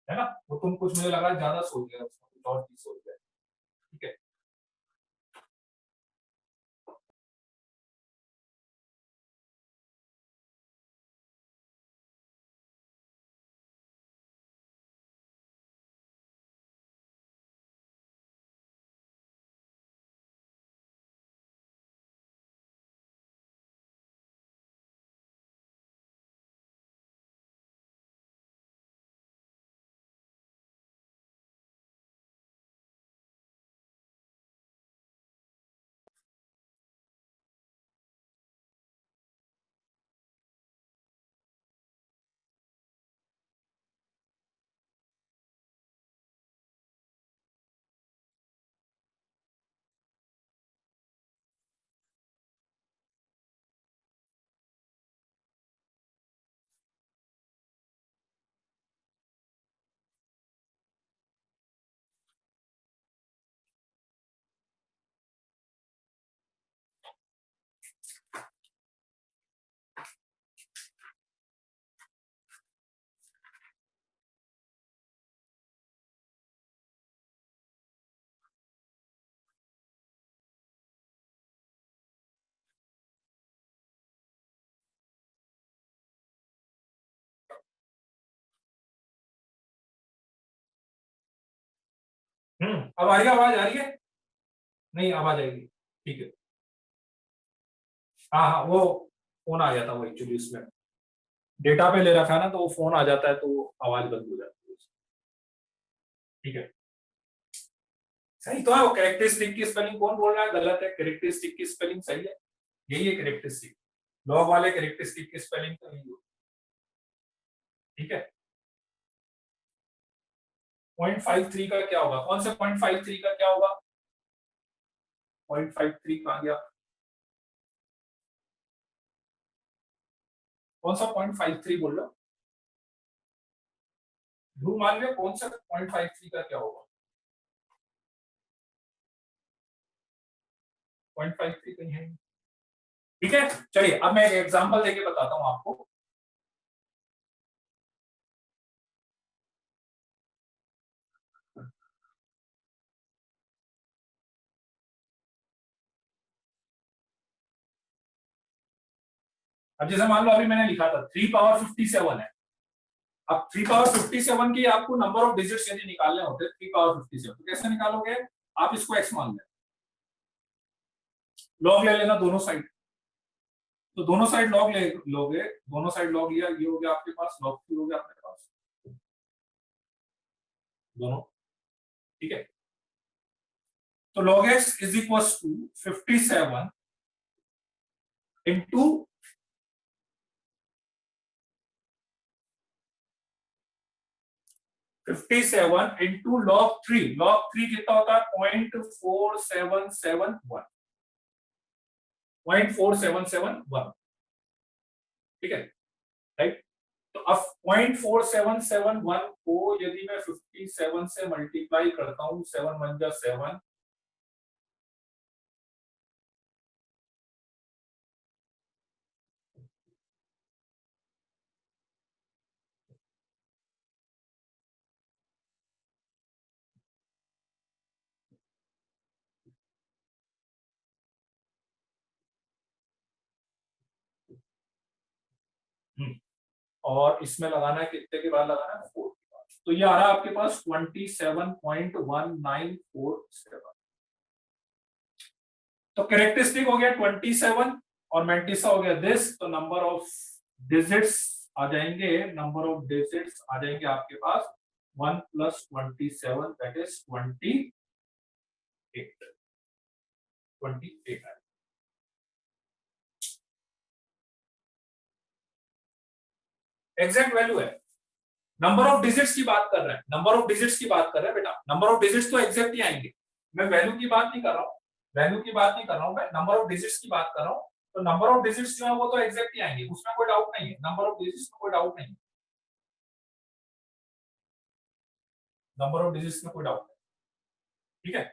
है ना? वो तुम कुछ, मुझे लगा ज्यादा सोच गया, उसमें कुछ और चीज सोच गया। ठीक है। अब आ रही है आवाज? आ रही है? नहीं, आवाज आएगी, ठीक है। हाँ हाँ, वो फोन आ गया था, वो एक्चुअली उसमें डेटा पे ले रखा है ना, तो वो फोन आ जाता है तो वो आवाज बंद हो जाती है। ठीक है, सही तो है। वो कैरेक्टरिस्टिक की स्पेलिंग कौन बोल रहा है गलत है? कैरेक्टरिस्टिक की स्पेलिंग सही है, यही है कैरेक्टरिस्टिक। लॉग वाले कैरेक्टरिस्टिक की स्पेलिंग तो नहीं होती। ठीक है, 0.53 का क्या होगा? कौन सा 0.53 का क्या होगा? 0.53 कहाँ गया? कौन सा 0.53 बोल रहे हो? ध्रुव मान लिया, कौन सा 0.53 का क्या होगा? 0.53 कहीं है? ठीक है, चलिए अब मैं एक एग्जांपल देके बताता हूं आपको। अब जैसे मान लो अभी मैंने लिखा था 3 पावर 57 है। अब 3 पावर 57 की आपको नंबर ऑफ डिजिट्स यदि निकालने होते 3 पावर 57, तो कैसे निकालोगे? आप इसको एक्स मान लें, लॉग ले लेना दोनों साइड। तो दोनों साइड लॉग ले लोगे, दोनों साइड लॉग लिया, ये हो गया आपके पास, लॉग 3 हो गया आपके पास, दोनों। ठीक है, तो log x is equal to 57 into 57 into log 3 कितना होता है 0.4771 0.4771 ठीक है राइट। तो अब 0.4771 को यदि मैं 57 से मल्टीप्लाई करता हूं 7 1 जा 7 और इसमें लगाना है कितने के बाद लगाना है 4 के बाद। तो ये आ रहा है आपके पास 27.1947। तो कैरेक्टरिस्टिक हो गया 27 और मैंटिसा हो गया दिस। तो नंबर ऑफ डिजिट्स आ जाएंगे, नंबर ऑफ डिजिट्स आ जाएंगे आपके पास 1 + 27 दैट इज 28 28 एग्जैक्ट वैल्यू है। नंबर ऑफ डिजिट्स की बात कर रहे हैं, नंबर ऑफ डिजिट्स की बात कर रहे हैं बेटा। नंबर ऑफ डिजिट्स तो एग्जैक्ट ही आएंगे, मैं वैल्यू की बात नहीं कर रहा हूं, वैल्यू की बात नहीं कर रहा हूं, मैं नंबर ऑफ डिजिट्स की बात कर रहा हूं। तो नंबर ऑफ डिजिट्स जो है वो तो एग्जैक्ट ही आएंगे, उसमें कोई डाउट नहीं है। नंबर ऑफ डिजिट्स में कोई डाउट नहीं, नंबर ऑफ डिजिट्स में कोई डाउट नहीं। ठीक है,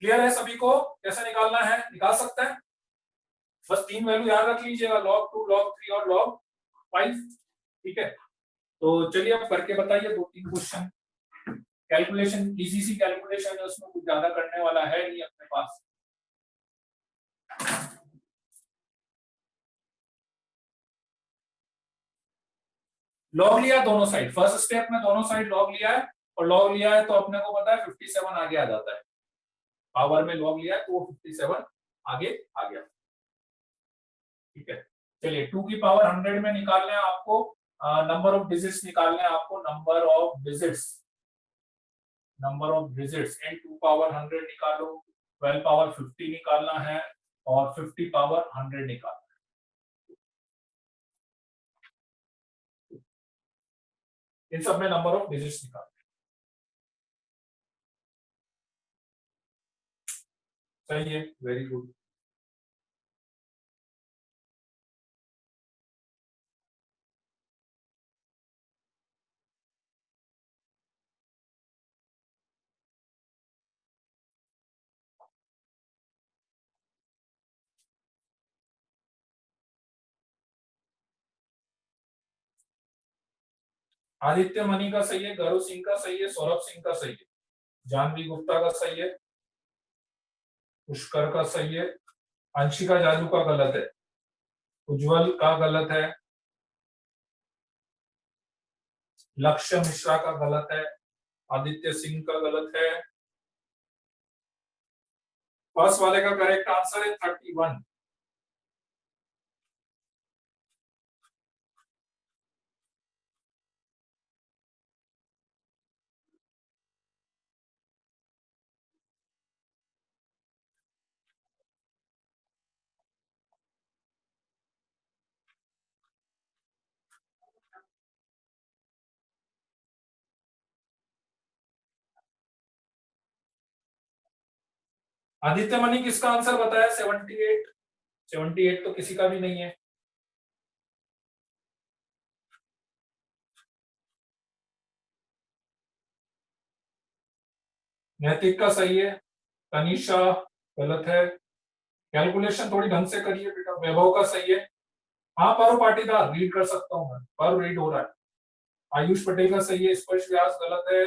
क्लियर है सभी को? कैसे निकालना है निकाल सकते हैं। बस 3 वैल्यू याद रख लीजिएगा, log 2 log 3 और log 5। ठीक है, तो चलिए अब करके बताइए 2-3 क्वेश्चन। कैलकुलेशन इजी सी कैलकुलेशन है, उसमें कुछ ज्यादा करने वाला है नहीं अपने पास। लॉग लिया दोनों साइड, फर्स्ट स्टेप में दोनों साइड लॉग लिया है, और लॉग लिया है तो अपने को पता है 57 आगे आ जाता है। पावर में लॉग लिया है तो वो 57 आगे आ गया। ठीक है, चलिए 2 की पावर 100 में निकालना है आपको, नंबर ऑफ डिजिट्स निकालना है आपको, number of digits and 2 power 100 निकालो, 12 पावर 50 निकालना है और 50 पावर 100 निकालना है। इन सब में नंबर ऑफ डिजिट्स निकालना है। सही है, वेरी गुड। आदित्य मनी का सही है, गौरव सिंह का सही है, सौरभ सिंह का सही है, जानवी गुप्ता का सही है, पुष्कर का सही है, अंशिका जादू का गलत है, उज्जवल का गलत है, लक्ष्य मिश्रा का गलत है, आदित्य सिंह का गलत है। फर्स्ट वाले का करेक्ट आंसर है 31। आदित्य मनी किसका आंसर बताया? 78। 78 तो किसी का भी नहीं है। नैतिक का सही है, तनिषा गलत है। कैलकुलेशन थोड़ी ढंग से करिए बेटा। वैभव का सही है, हाँ पारो पाटीदार रीड कर सकता हूँ मैं, पारो रीड हो रहा है। आयुष पटेल का सही है, स्पर्श व्यास गलत है,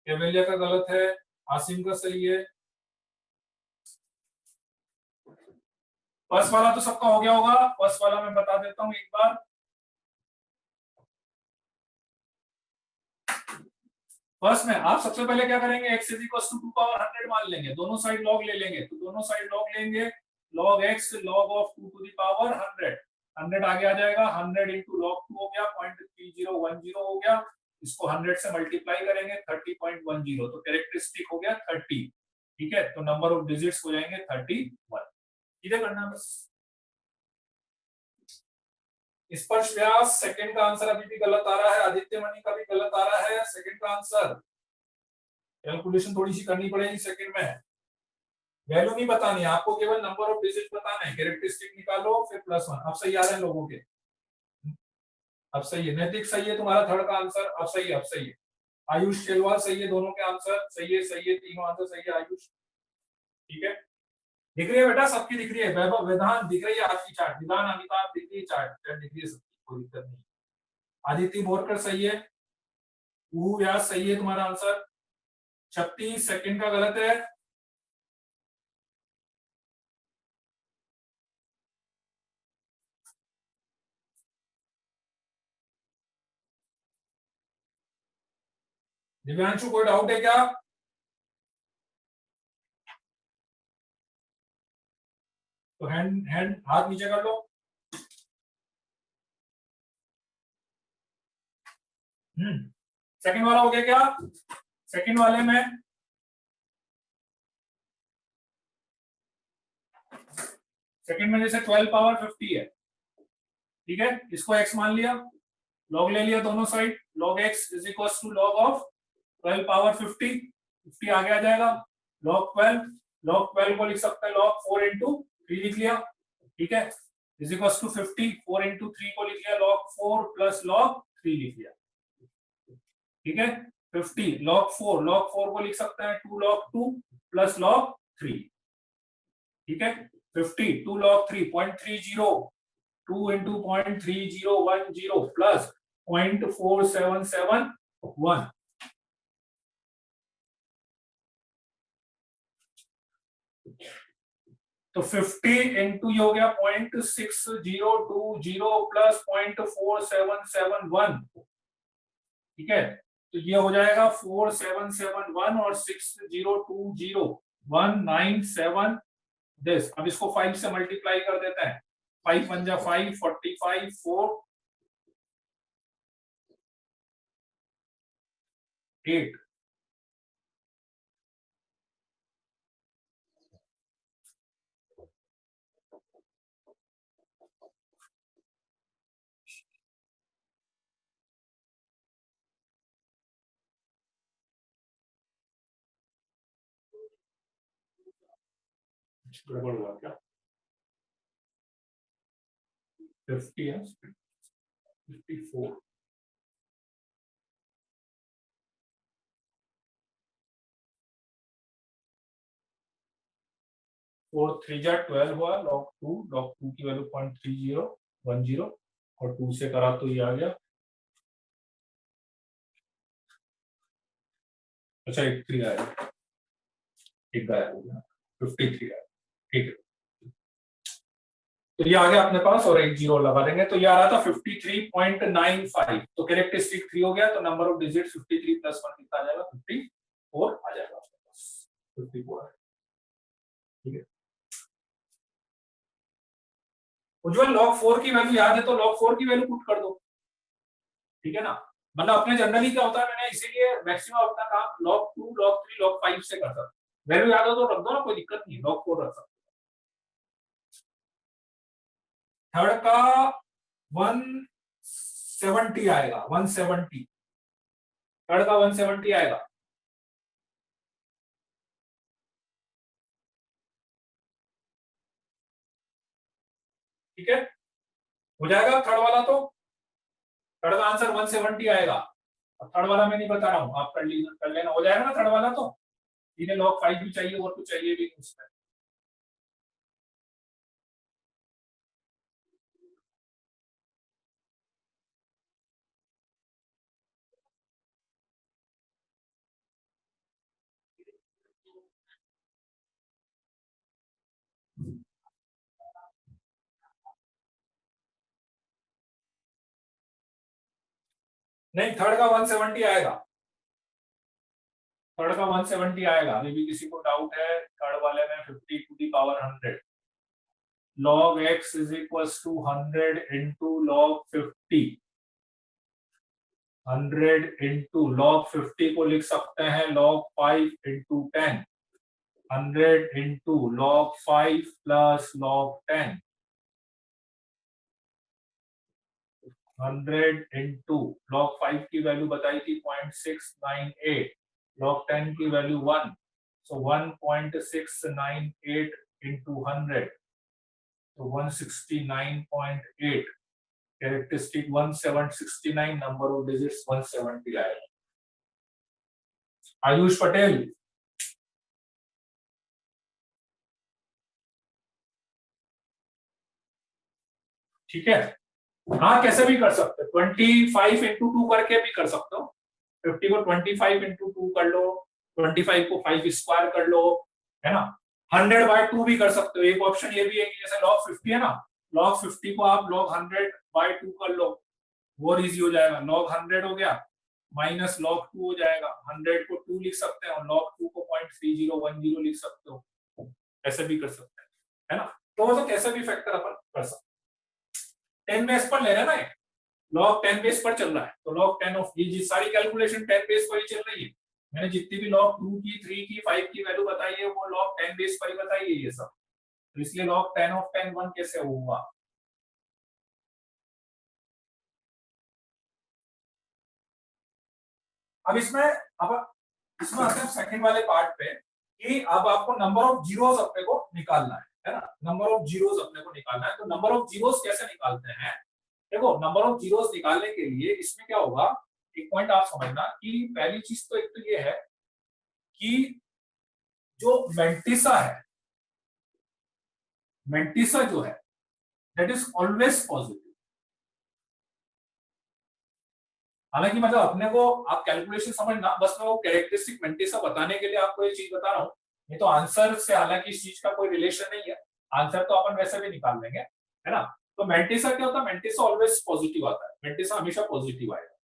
केवलिया का गलत है, आसिम का सही है। फर्स्ट वाला तो सबका हो गया होगा, फर्स्ट वाला मैं बता देता हूँ एक बार। फर्स्ट में आप सबसे पहले क्या करेंगे, x is equal to 2 power 100 मान लेंगे, दोनों साइड लॉग ले लेंगे, तो दोनों साइड लॉग लेंगे, log x log of 2 to the power 100 100 आगे आ जाएगा, 100 इंटू log 2 हो गया 0.3010 हो गया, इसको 100 से मल्टीप्लाई करेंगे 30.10, तो कैरेक्टरिस्टिक हो गया 30। ठीक है, तो नंबर ऑफ डिजिट्स हो जाएंगे 31। इधर करना बस। स्पर्श व्यास सेकंड का आंसर अभी भी गलत आ रहा है, आदित्य मणि का भी गलत आ रहा है सेकंड का आंसर। कैलकुलेशन थोड़ी सी करनी पड़ेगी सेकंड में। वैल्यू नहीं बतानी आपको, केवल नंबर ऑफ डिजिट बताना है। कैरेक्टरिस्टिक निकालो फिर +1। अब सही आ रहे हैं लोगों के, अब सही है। नैतिक सही है तुम्हारा थर्ड का आंसर, अब सही है, अब सही है। आयुष शेलवाल सही है, दोनों के आंसर सही है, सही है, तीनों आंसर सही है आयुष। ठीक है, दिख रही है बेटा, सबकी दिख रही है। वैभव विधान दिख रही है आपकी चार्ट, विधान अमिताभ दिख रही है चार्ट दिख रही है सबकी, कोई दिक्कत नहीं। आदित्य बोरकर सही है, ऊ व्यास सही है तुम्हारा आंसर। 36 सेकंड का गलत है। दिव्यांशु कोई डाउट है क्या? तो हैंड हैंड हाथ नीचे कर लो। सेकंड वाला हो गया क्या? सेकंड वाले में सेकंड में जैसे 12 पावर 50 है, ठीक है, इसको x मान लिया, log ले लिया दोनों side, log x is equal to log of 12 power 50, 50 आगे आ जाएगा, log 12 को लिख सकते हैं log 4 इंटू 3 लिख लिया, ठीक है, इज इक्वल टू 50, 4 इंटू 3 को लिख लिया log 4 प्लस log 3 लिख लिया, ठीक है, 50 log 4 को लिख सकते हैं 2 log 2 प्लस log 3, ठीक है, 50 2 log 3 0.30, 2 into 0.3010 plus 0.4771, तो 50 इंटू ये हो गया 0.6020 प्लस 0.4771, ठीक है, तो ये हो जाएगा 4771 और 6020 197 दिस। अब इसको 5 से मल्टीप्लाई कर देते हैं, 5 1 जा 5, 45 4 8, गड़बड़ हुआ क्या? 50 है, 54, 4 3 जा 12 हुआ, log 2 की वैल्यू 0.3010 और 2 से करा तो ये आ गया, अच्छा 83 आया, एक गायब हो गया, 53 आया, ठीक है, तो ये आ गया अपने पास और एक जीरो लगा देंगे, तो ये आ रहा था 53.95, तो कैरेक्टरिस्टिक 3 हो गया, तो नंबर ऑफ डिजिट 53 प्लस 1 कितना आ जाएगा? 54 आ जाएगा अपने पास, 54 है, ठीक है। उज्जवल log 4 की वैल्यू याद है तो log 4 की वैल्यू पुट कर दो, ठीक है ना, मतलब अपने जनरली क्या होता है, मैंने इसीलिए मैक्सिमम अपना काम log 2 log 3 log 5 से करता हूं, वैल्यू याद हो तो रख दो ना, कोई दिक्कत नहीं, log 4 रख सकते। थर्ड का 170 आएगा, 170, थर्ड का 170 आएगा, ठीक है, हो जाएगा थर्ड वाला, तो थर्ड का आंसर 170 आएगा। अब थर्ड वाला मैं नहीं बता रहा हूँ, आप कर लीजिए, कर लेना, हो जाएगा ना थर्ड वाला, तो इन्हें log 5 भी चाहिए और कुछ चाहिए भी नहीं उसमें। नहीं, थर्ड का 170 आएगा, थर्ड का 170 आएगा, अभी भी किसी को डाउट है थर्ड वाले में 50 to the power 100, log x is equal to 100 into log 50, 100 into log 50 को लिख सकते हैं log 5 into 10, 100 into log 5 plus log 10, 100 into log 5 की वैल्यू बताई थी 0.698, log 10 की वैल्यू 1, so 1.698 इंटू 100, तो 169.8, कैरेक्टरिस्टिक 1769, नंबर ऑफ डिजिट्स 170 आएगा। आयुष पटेल, ठीक है। हाँ कैसे भी कर सकते हो, 25 इंटू 2 करके भी कर सकते हो, 50 को 25 इंटू 2 कर लो, 25 को 5 स्क्वायर कर लो, है ना। 100 बाय 2 भी कर सकते हो। एक ऑप्शन ये भी है कि जैसे log 50 है ना, log 50 को आप log 100 बाय 2 कर लो, वो इजी हो जाएगा। log 100 हो गया माइनस log 2 हो जाएगा, 100 को 2 लिख सकते हैं और log 2 को 0.3010 लिख सकते हो, ऐसे भी कर सकते हैं, है ना। तो कैसे भी फैक्टर अपन कर सकते हैं। 10 बेस पर ले रहे हैं ना, log 10 बेस पर चल रहा है, तो log 10 ऑफ ये सारी कैलकुलेशन 10 बेस पर ही चल रही है। मैंने जितनी भी log 2 की 3 की 5 की वैल्यू बताई है वो log 10 बेस पर ही बताई है ये सब, तो इसलिए log 10 ऑफ 10 1 कैसे होगा। अब इसमें आते हैं सेकंड वाले पार्ट पे कि अब आपको नंबर ऑफ जीरोस अपने को निकालना है ना, नंबर ऑफ जीरोस अपने को निकालना है। तो नंबर ऑफ जीरोस कैसे निकालते हैं, देखो नंबर ऑफ जीरोस निकालने के लिए इसमें क्या होगा, एक पॉइंट आप समझना कि पहली चीज तो एक तो ये है कि जो मेंटिसा जो है दैट इज ऑलवेज पॉजिटिव। हालांकि मतलब अपने को आप कैलकुलेशन समझना, बस मैं वो कैरेक्टरिस्टिक मेंटिसा बताने के लिए आपको ये चीज बता रहा हूँ, नहीं तो आंसर से हालांकि इस चीज का कोई रिलेशन नहीं है, आंसर तो अपन वैसे भी निकाल लेंगे, है ना। तो मेंटिसा क्या होता है, मेंटिसा ऑलवेज पॉजिटिव आता है, मेंटिसा हमेशा पॉजिटिव आएगा।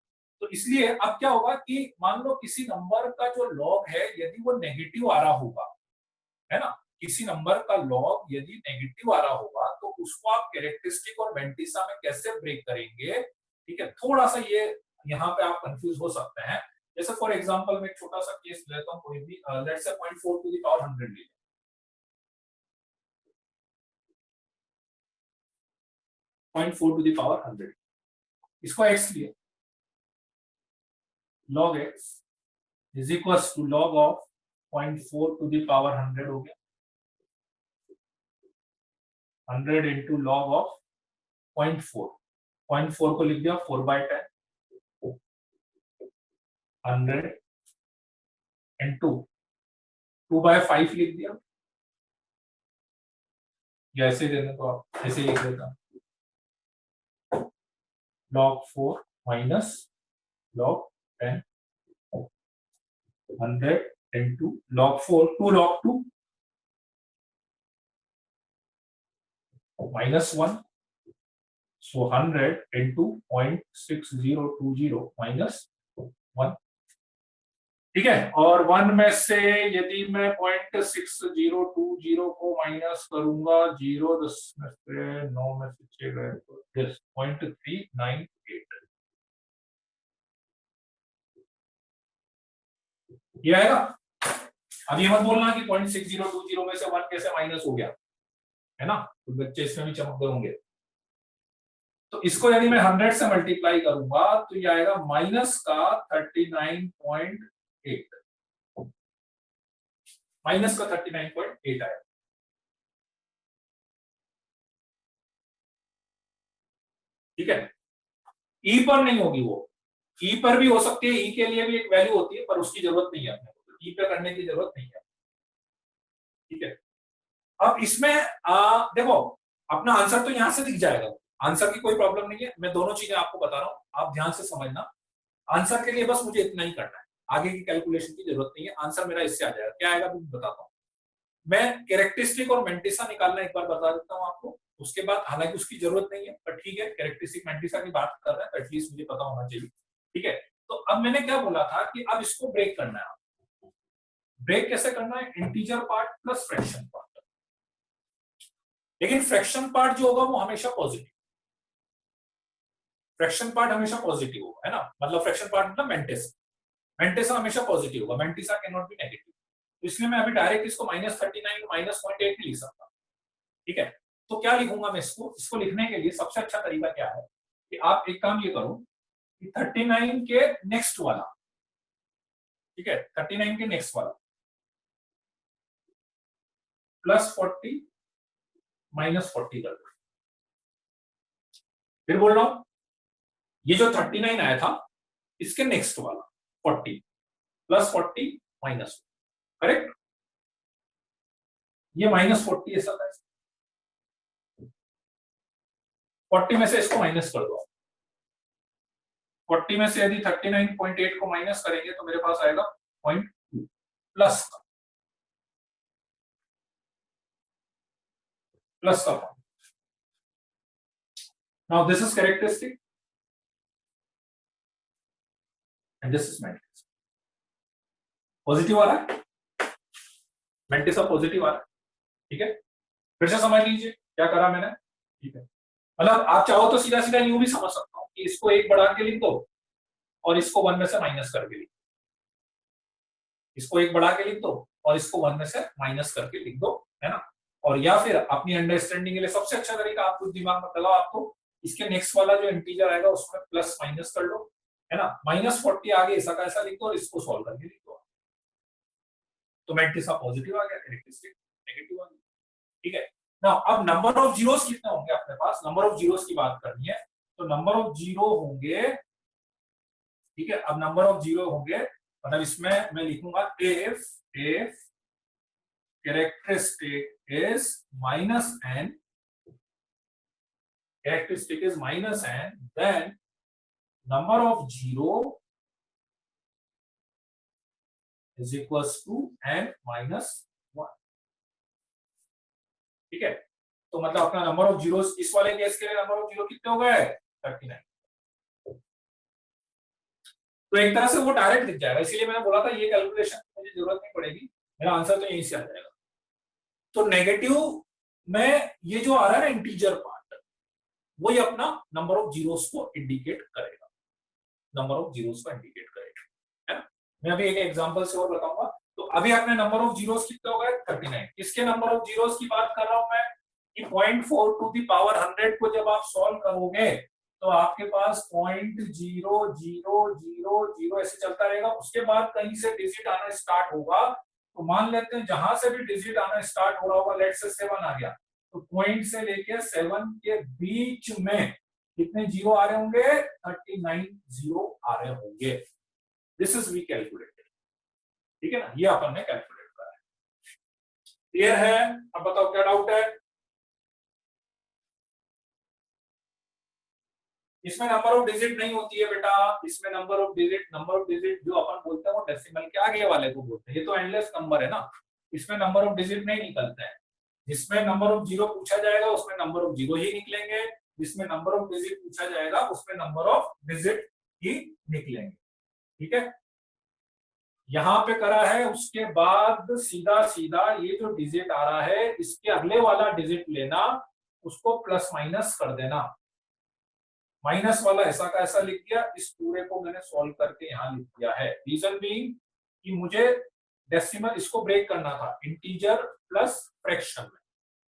तो इसलिए अब क्या होगा कि मान लो किसी नंबर का जो लॉग है यदि वो नेगेटिव आ रहा होगा, है ना, किसी नंबर का लॉग यदि नेगेटिव आ रहा होगा तो उसको आप कैरेक्टरिस्टिक और मेंटिसा में कैसे ब्रेक करेंगे, ठीक है। थोड़ा सा ये यहाँ पे आप कंफ्यूज हो सकते हैं। जैसे फॉर एग्जांपल मैं एक छोटा सा केस लेता हूँ, कोई भी let's say 0.4 to the power 100 ले, 0.4 टू द पावर 100, इसको x लिए, log x is equal to log of 0.4 to the power 100 हो गया, 100 इंटू log ऑफ 0.4, 0.4 को लिख दिया 4/10, 100 इंटू 2/5 लिख दिया, या ऐसे देना तो आप ऐसे लिख देता, log 4 minus log 10, 100 into log 4 2 log 2 minus 1, सो 100 इंटू 0.6020 माइनस 1, ठीक है। और 1 में से यदि मैं 0.6020 को माइनस करूंगा, 0 10 में से 9 में से 6 गए तो 0.398 ये आएगा। अब ये मत बोलना कि 0.6020 में से 1 कैसे माइनस हो गया, है ना, तो बच्चे इसमें भी चमक गए होंगे। तो इसको यदि मैं 100 से मल्टीप्लाई करूंगा तो ये आएगा माइनस का 39.8, माइनस का 39.8 आएगा, ठीक है। ई पर नहीं होगी वो, ई पर भी हो सकती है, ई के लिए भी एक वैल्यू होती है पर उसकी जरूरत नहीं है अपने को, ई पे करने की जरूरत नहीं है, ठीक है। अब इसमें देखो अपना आंसर तो यहां से दिख जाएगा, आंसर की कोई प्रॉब्लम नहीं है, मैं दोनों चीजें आपको बता रहा हूं, आप ध्यान से समझना। आंसर के लिए बस मुझे इतना ही करना है, आगे की कैलकुलेशन की जरूरत नहीं है, आंसर मेरा इससे आ जाएगा। क्या आएगा मैं बताता हूँ। मैं कैरेक्टरिस्टिक और मेंटिसा निकालना एक बार बता देता हूँ आपको, उसके बाद हालांकि उसकी जरूरत नहीं है पर ठीक है, कैरेक्टरिस्टिक मेंटिसा की बात कर रहे हैं तो एटलीस्ट मुझे पता होना चाहिए, ठीक है। तो अब मैंने क्या बोला था कि अब इसको ब्रेक करना है, ब्रेक कैसे करना है, integer part plus fraction part, लेकिन फ्रैक्शन पार्ट जो होगा वो हमेशा पॉजिटिव, फ्रैक्शन पार्ट हमेशा पॉजिटिव होगा, है ना, मतलब फ्रैक्शन पार्ट मतलब मेंटेसा हमेशा पॉजिटिव होगा, मेंटेसा कैन नॉट बी नेगेटिव। तो इसलिए मैं अभी डायरेक्ट इसको -39 -0.8 नहीं लिख सकता, ठीक है। तो क्या लिखूंगा मैं इसको लिखने के लिए सबसे अच्छा तरीका क्या है कि आप एक काम ये करो कि 39 के नेक्स्ट वाला, ठीक है, 39 के नेक्स्ट वाला +40 -40 कर दो। फिर बोल रहा हूं, ये जो 39 आया था इसके नेक्स्ट वाला 40 +40 माइनस, करेक्ट। ये -40 ऐसा था, 40 में से इसको माइनस कर दो। 40 में से यदि 39.8 को माइनस करेंगे तो मेरे पास आएगा 0.2 प्लस का point. Now this is characteristic and this is mantissa. Positive आ रहा है, मेंटिस अब पॉजिटिव आ रहा है, ठीक है। फिर से समझ लीजिए क्या करा मैंने, ठीक है। मतलब आप चाहो तो सीधा सीधा यूं भी समझ सकता हूं कि इसको 1 बढ़ा के लिख दो और इसको 1 में से माइनस करके लिख दो, इसको 1 बढ़ा के लिख दो और इसको 1 में से माइनस करके लिख दो, है ना। और या फिर अपनी अंडरस्टैंडिंग के लिए सबसे अच्छा तरीका आप कुछ दिमाग में लगाओ, आपको इसके नेक्स्ट वाला जो इंटीजर आएगा उसमें प्लस माइनस कर लो, है ना, -40 आगे ऐसा का ऐसा लिख दो और इसको सॉल्व करके लिख दो। तो मेंटिस पॉजिटिव आ गया, कैरेक्टरिस्टिक नेगेटिव आ गया, ठीक है ना। अब नंबर ऑफ जीरोस कितने होंगे अपने पास, नंबर ऑफ जीरोस की बात करनी है, तो नंबर ऑफ जीरो होंगे, ठीक है। अब नंबर ऑफ जीरो होंगे मतलब इसमें मैं लिखूंगा if characteristic is -n, characteristic is -n, then number of zero is equals to n -1, ठीक है। तो मतलब अपना नंबर ऑफ जीरोस इस वाले केस के लिए नंबर ऑफ जीरो कितने हो गए 39। तो एक तरह से वो डायरेक्ट दिख जाएगा, इसीलिए मैंने बोला था ये कैलकुलेशन मुझे जरूरत नहीं पड़ेगी, मेरा आंसर तो यहीं से आ जाएगा। तो नेगेटिव में ये जो आ रहा है ना इंटीजर पार्ट, वही अपना नंबर ऑफ जीरोस को इंडिकेट करेगा, नंबर ऑफ जीरोस को इंडिकेट करेगा, है ना। मैं अभी एक एग्जांपल से और बताऊंगा। तो अभी आपने नंबर ऑफ जीरोस कितने हो गए 39, इसके नंबर ऑफ जीरोस की बात कर रहा हूं मैं कि 0.4 टू द पावर 100 को जब आप सॉल्व करोगे तो आपके पास 0.0000 ऐसे चलता रहेगा, उसके बाद कहीं से डिजिट आना स्टार्ट होगा। तो मान लेते हैं जहां से भी डिजिट आना स्टार्ट हो रहा होगा, लेट से 7 आ गया, तो पॉइंट से लेके 7 के बीच में कितने जीरो आ रहे होंगे 39 जीरो आ रहे होंगे। दिस इज वी कैलकुलेटेड, ठीक है ना, ये अपन ने कैलकुलेट करा है। क्लियर है, अब बताओ क्या डाउट है। इसमें नंबर ऑफ डिजिट नहीं होती है बेटा, इसमें नंबर ऑफ डिजिट जो अपन बोलते हैं वो डेसिमल के आगे वाले को बोलते हैं, ये तो एंडलेस नंबर है ना, इसमें नंबर ऑफ डिजिट नहीं निकलते हैं। जिसमें नंबर ऑफ जीरो पूछा जाएगा उसमें नंबर ऑफ जीरो ही निकलेंगे, जिसमें नंबर ऑफ डिजिट पूछा जाएगा उसमें नंबर ऑफ डिजिट ही निकलेंगे, ठीक है। यहां पे करा है, उसके बाद सीधा सीधा ये जो डिजिट आ रहा है इसके अगले वाला डिजिट लेना, उसको प्लस माइनस कर देना, माइनस वाला ऐसा का ऐसा लिख दिया, इस पूरे को मैंने सॉल्व करके यहां लिख दिया है। रीजन बीइंग कि मुझे डेसिमल इसको ब्रेक करना था इंटीजर प्लस फ्रैक्शन में,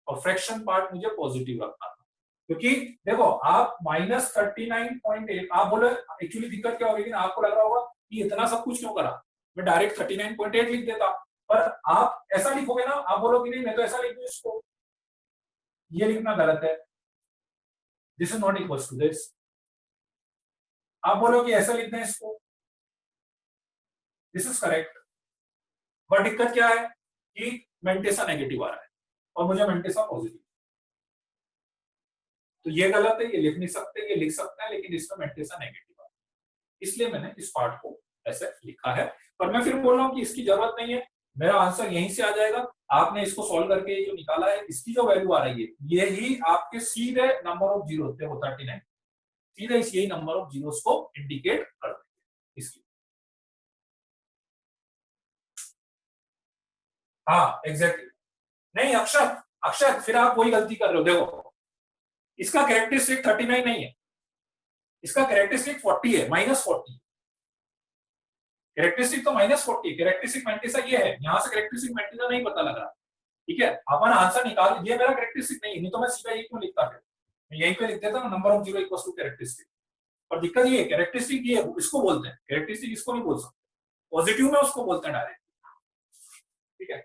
और फ्रैक्शन पार्ट मुझे पॉजिटिव रखना था, क्योंकि देखो आप -39.8 आप बोले एक्चुअली दिक्कत क्या होगी ना, आपको लग रहा होगा कि इतना सब कुछ क्यों करा, मैं डायरेक्ट 39.8 लिख देता, पर आप ऐसा लिखोगे ना, आप बोलोगे नहीं मैं तो ऐसा लिख दूं इसको, ये लिखना गलत है, this is not equals to this, आप बोलोगे ऐसा लिखना है इसको, दिस इज करेक्ट। बट दिक्कत क्या है कि मेंटेसा नेगेटिव आ रहा है और मुझे मेंटेसा पॉजिटिव, तो ये गलत है, ये लिख नहीं सकते, ये लिख सकते हैं लेकिन इसमें मेंटेसा नेगेटिव आ रहा है, इसलिए मैंने इस पार्ट को ऐसे लिखा है। पर मैं फिर बोल रहा हूं कि इसकी जरूरत नहीं है, मेरा आंसर यहीं से आ जाएगा। आपने इसको सॉल्व करके जो निकाला है इसकी जो वैल्यू आ रही है ये ही आपके सीधे नंबर ऑफ जीरो थे वो 39, सीधे यही नंबर ऑफ जीरोस को इंडिकेट कर देंगे इसलिए। हाँ एग्जैक्टली, नहीं अक्षत अक्षत फिर आप वही गलती कर रहे हो, देखो इसका कैरेक्टरिस्टिक 39 नहीं है, इसका कैरेक्टरिस्टिक 40 है, -40। कैरेक्टरिस्टिक तो -40 है, कैरेक्टरिस्टिक मैंटिसा ये है, यहां से कैरेक्टरिस्टिक मैंटिसा नहीं पता लग रहा। ठीक है, अपन आंसर निकाल, ये मेरा कैरेक्टरिस्टिक नहीं तो मैं सीधा ये क्यों लिखता, फिर मैं यहीं पे लिख देता ना, number of zero equals to characteristic. और दिक्कत ये है, कैरेक्टरिस्टिक ये इसको बोलते हैं, कैरेक्टरिस्टिक इसको नहीं बोल सकते, पॉजिटिव में उसको बोलते हैं डायरेक्ट। ठीक है,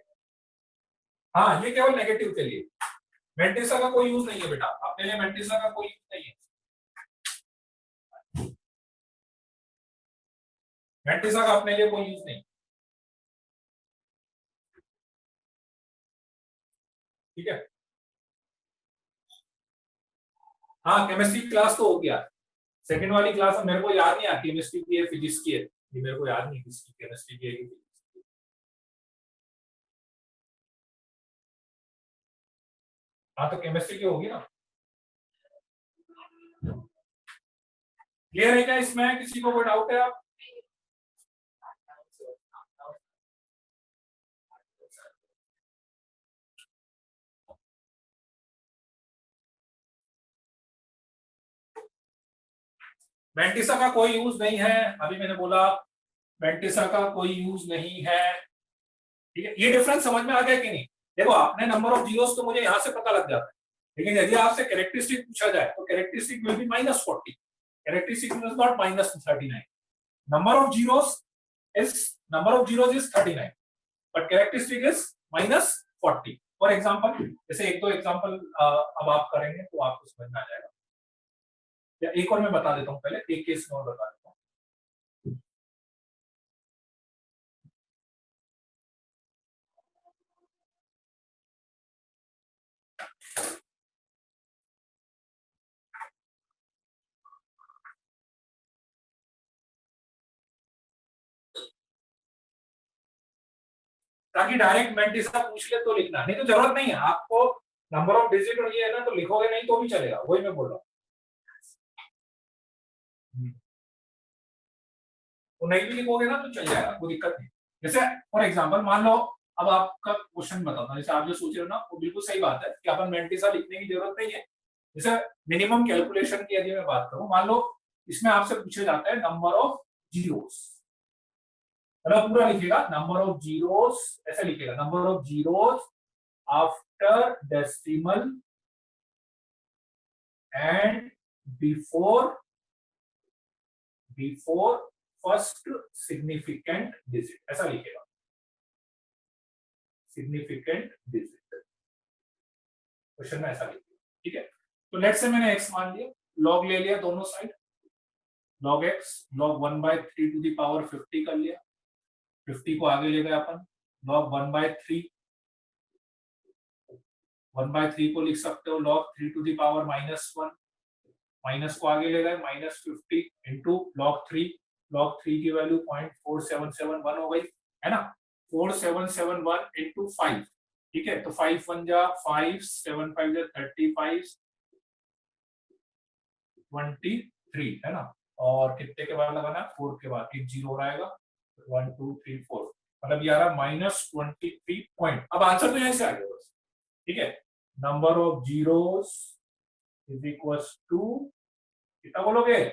हाँ ये केवल नेगेटिव के लिए, मैंटिसा का कोई यूज नहीं है बेटा, अपने लिए मैंटिसा का कोई यूज नहीं है, मैंटिसा का अपने लिए कोई यूज नहीं। ठीक है, हाँ केमिस्ट्री क्लास तो हो गया, सेकंड वाली क्लास मेरे को याद नहीं है, केमिस्ट्री की है फिजिक्स की है, ये मेरे को याद नहीं किसकी केमिस्ट्री की है कि physics की है। हाँ तो केमिस्ट्री की होगी ना। क्लियर है क्या, इसमें किसी को कोई डाउट है आप? मैंटिसा का कोई यूज नहीं है, अभी मैंने बोला मैंटिसा का कोई यूज नहीं है। ठीक है, ये डिफरेंस समझ में आ गया कि नहीं? देखो आपने नंबर ऑफ जीरोस तो मुझे यहां से पता लग जाता है, लेकिन यदि आपसे कैरेक्टरिस्टिक पूछा जाए तो characteristic will be -40, characteristic is not -39। Number of zeros is, number of zeros is 39, but characteristic is -40। For example, जैसे एक दो एग्जांपल अब आप करेंगे तो आपको समझ में आ जाएगा, या एक और मैं बता देता हूं, पहले एक केस में और बता देता हूं। ताकि डायरेक्ट मैंटिसा पूछ ले तो लिखना, नहीं तो जरूरत नहीं है आपको, नंबर ऑफ डिजिट और ये है ना, तो लिखोगे नहीं तो भी चलेगा, वही मैं बोल रहा हूँ। तो नहीं भी लिखोगे ना तो चल जाएगा, कोई दिक्कत नहीं। जैसे फॉर एग्जांपल मान लो, अब आपका क्वेश्चन बताता हूँ, जैसे आप जो सोच रहे हो ना वो बिल्कुल सही बात है कि अपन मैंटिसा लिखने की जरूरत नहीं है। जैसे मिनिमम कैलकुलेशन की यदि मैं बात करूं, मान लो इसमें आपसे पूछा जाता है नंबर ऑफ जीरोस, मतलब पूरा लिखिएगा नंबर ऑफ जीरोस, ऐसे लिखिएगा number of zeros after decimal and before before first significant digit, ऐसा लिखेगा सिग्निफिकेंट डिजिट, क्वेश्चन में ऐसा लिखिएगा। ठीक है, तो लेट्स से मैंने x मान लिया, log ले लिया दोनों side, log x log 1/3 to the power 50 कर लिया, 50 को आगे ले गए अपन, log 1/3, 1/3 को लिख सकते हो log 3 to the power -1, minus को आगे ले गए -50 इंटू log 3 की वैल्यू 0.4771 हो गई है ना, 4771 इंटू 5। ठीक है, तो 5 1 जा 5, 7 5 जा 35, 23 है ना, और कितने के बाद लगाना, 4 के बाद एक जीरो रहेगा, 1 2 3 4, मतलब ये आ रहा -23 पॉइंट। अब आंसर तो यहीं से आ गया बस। ठीक है, number of zeros is equals to, कितना बोलोगे,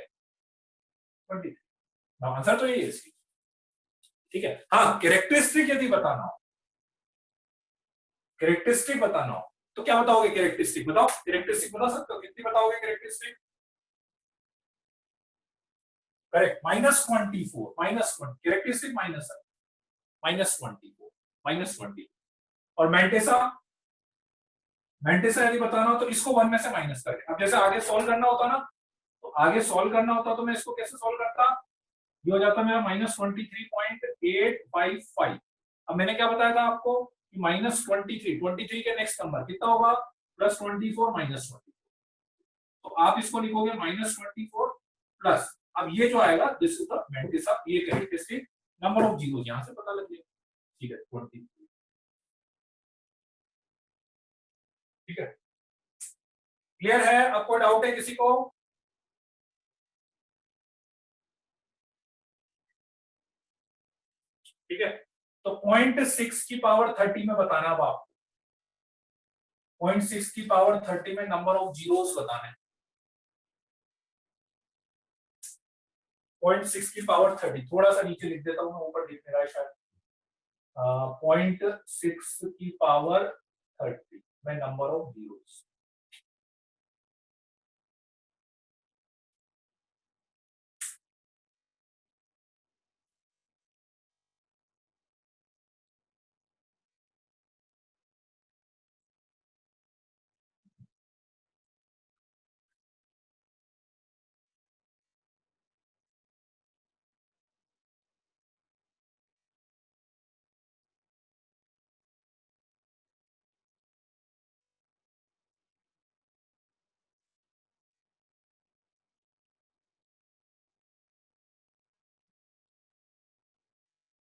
23, आंसर तो यही है इसकी। ठीक है, हाँ कैरेक्टरिस्टिक यदि बताना हो, कैरेक्टरिस्टिक बताना हो तो क्या बताओगे, कैरेक्टरिस्टिक बताओ, कैरेक्टरिस्टिक बता सकते हो, कितनी बताओगे कैरेक्टरिस्टिक? करेक्ट, -24, -20, कैरेक्टरिस्टिक माइनस है, -24, -20। और मैंटेसा, मैंटेसा यदि बताना हो तो इसको 1 में से माइनस करके, अब जैसे आगे सॉल्व करना होता ना, तो आगे सॉल्व करना होता तो मैं इसको कैसे सॉल्व करता, ये हो जाता मेरा -23.855। अब मैंने क्या बताया था आपको कि -23 के नेक्स्ट नंबर कितना होगा, +24 -24, तो आप इसको लिखोगे -24 प्लस, अब ये जो आएगा दिस इज द मैंटिसा, ये कैरेक्टरिस्टिक नंबर ऑफ जीरो, यहां से पता लग गया। ठीक है 20। ठीक है, क्लियर है, अब कोई डाउट है किसी को? ठीक है, तो 0.6 की पावर 30 में बताना, अब आप 0.6 की पावर 30 में नंबर ऑफ जीरोस बताना है। 0.6 की पावर 30, थोड़ा सा नीचे लिख देता हूँ मैं, ऊपर लिख रहा है शायद। 0.6 की पावर 30 में नंबर ऑफ जीरोस।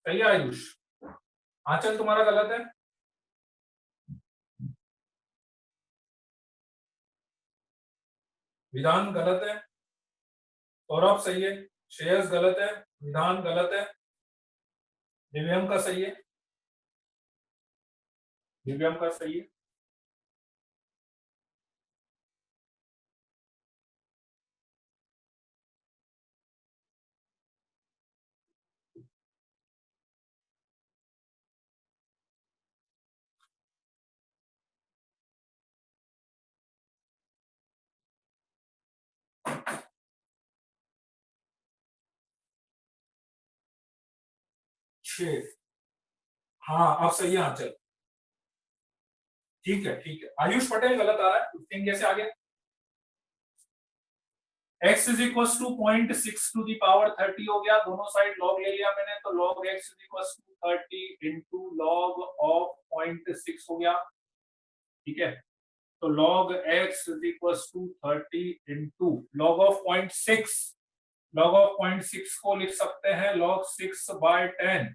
सही है आयुष? आंचल तुम्हारा गलत है। विधान गलत है। सौरभ सही है। श्रेयस गलत है। विधान गलत है। दिव्यम का सही है। दिव्यम का सही है। छह। हाँ अब सही है आंचल। ठीक है ठीक है। आयुष पटेल गलत आ रहा है, 15 कैसे आ गया? x is equal to 0.6 to the power 30 हो गया, दोनों साइड log ले लिया मैंने, तो log x is equal to 30 into log of 0.6 हो गया। ठीक है, तो log x is equal to 30 into log of 0.6, log of 0.6 को लिख सकते हैं log 6/10,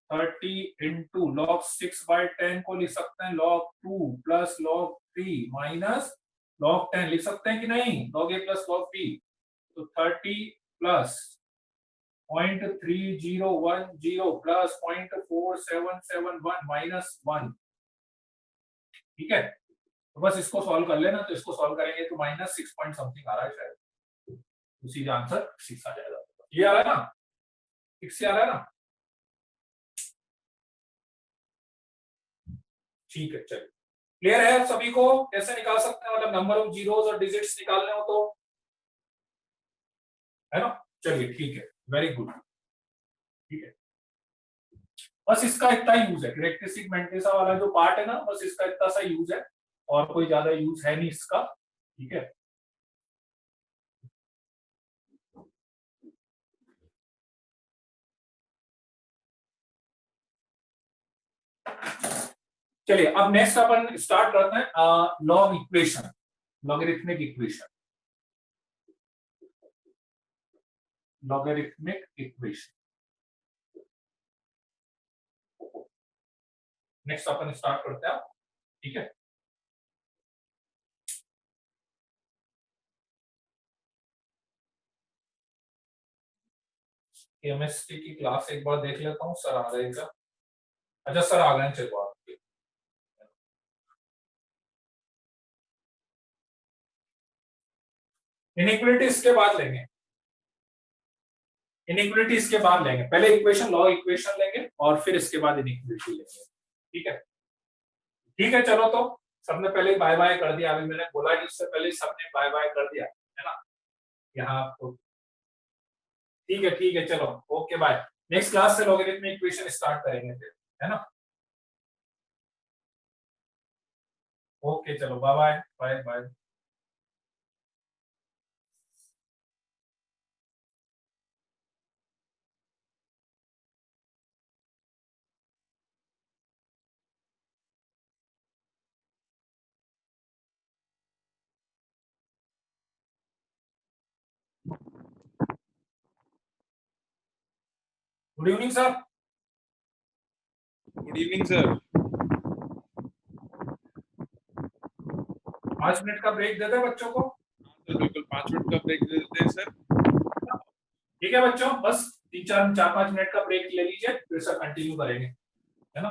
30 इंटू log 6/10 को लिख सकते हैं log 2 plus log 3 minus log 10, लिख सकते हैं कि नहीं? log a plus log b, तो 30 प्लस 0.3010 प्लस 0.4771 माइनस 1। ठीक है, तो बस इसको सॉल्व कर लेना, तो इसको सॉल्व करेंगे तो माइनस 6 पॉइंट समथिंग आ रहा है शायद, उसी का आंसर 6 आ जाएगा। ये आ रहा है ना? 6 आ रहा है ना? ठीक है चलिए, क्लियर है सभी को? कैसे निकाल सकते हैं, मतलब नंबर ऑफ जीरोस और डिजिट्स निकालने हो तो, है ना? चलिए ठीक है, वेरी गुड। ठीक है, बस इसका इतना यूज है, कैरेक्टरिस्टिक मेंटेसा वाला जो पार्ट है ना, बस इसका इतना सा यूज है, और कोई ज्यादा यूज है नहीं इसका। ठीक है, चलिए अब नेक्स्ट अपन स्टार्ट करते हैं log equation, logarithmic equation, logarithmic equation. Next अपन स्टार्ट करते हैं। ठीक है, केमिस्ट्री की क्लास एक बार देख लेता हूँ, सर आ गए क्या? अच्छा सर आ गए, चलो आप। इनइक्वालिटी इसके बाद लेंगे, इनइक्वालिटी इसके बाद लेंगे, पहले इक्वेशन लॉग इक्वेशन लेंगे और फिर इसके बाद इनइक्वालिटी लेंगे। ठीक है, ठीक है चलो, तो सबने पहले बाय बाय कर दिया, अभी मैंने बोला कि उससे पहले सबने बाय बाय कर दिया है ना यहाँ आपको। ठीक है चलो, ओके बाय। नेक्स्ट क्लास से लॉगरिथमिक इक्वेशन स्टार्ट करेंगे फिर, है ना? ओके चलो, bye bye bye bye. Good evening sir. Good evening sir. 5 minute का ब्रेक देते हैं बच्चों को। सर बिल्कुल 5 मिनट का ब्रेक दे देते हैं सर। ठीक है बच्चों, बस 3-4-5 मिनट का ब्रेक ले लीजिए, फिर सर कंटिन्यू करेंगे, है ना?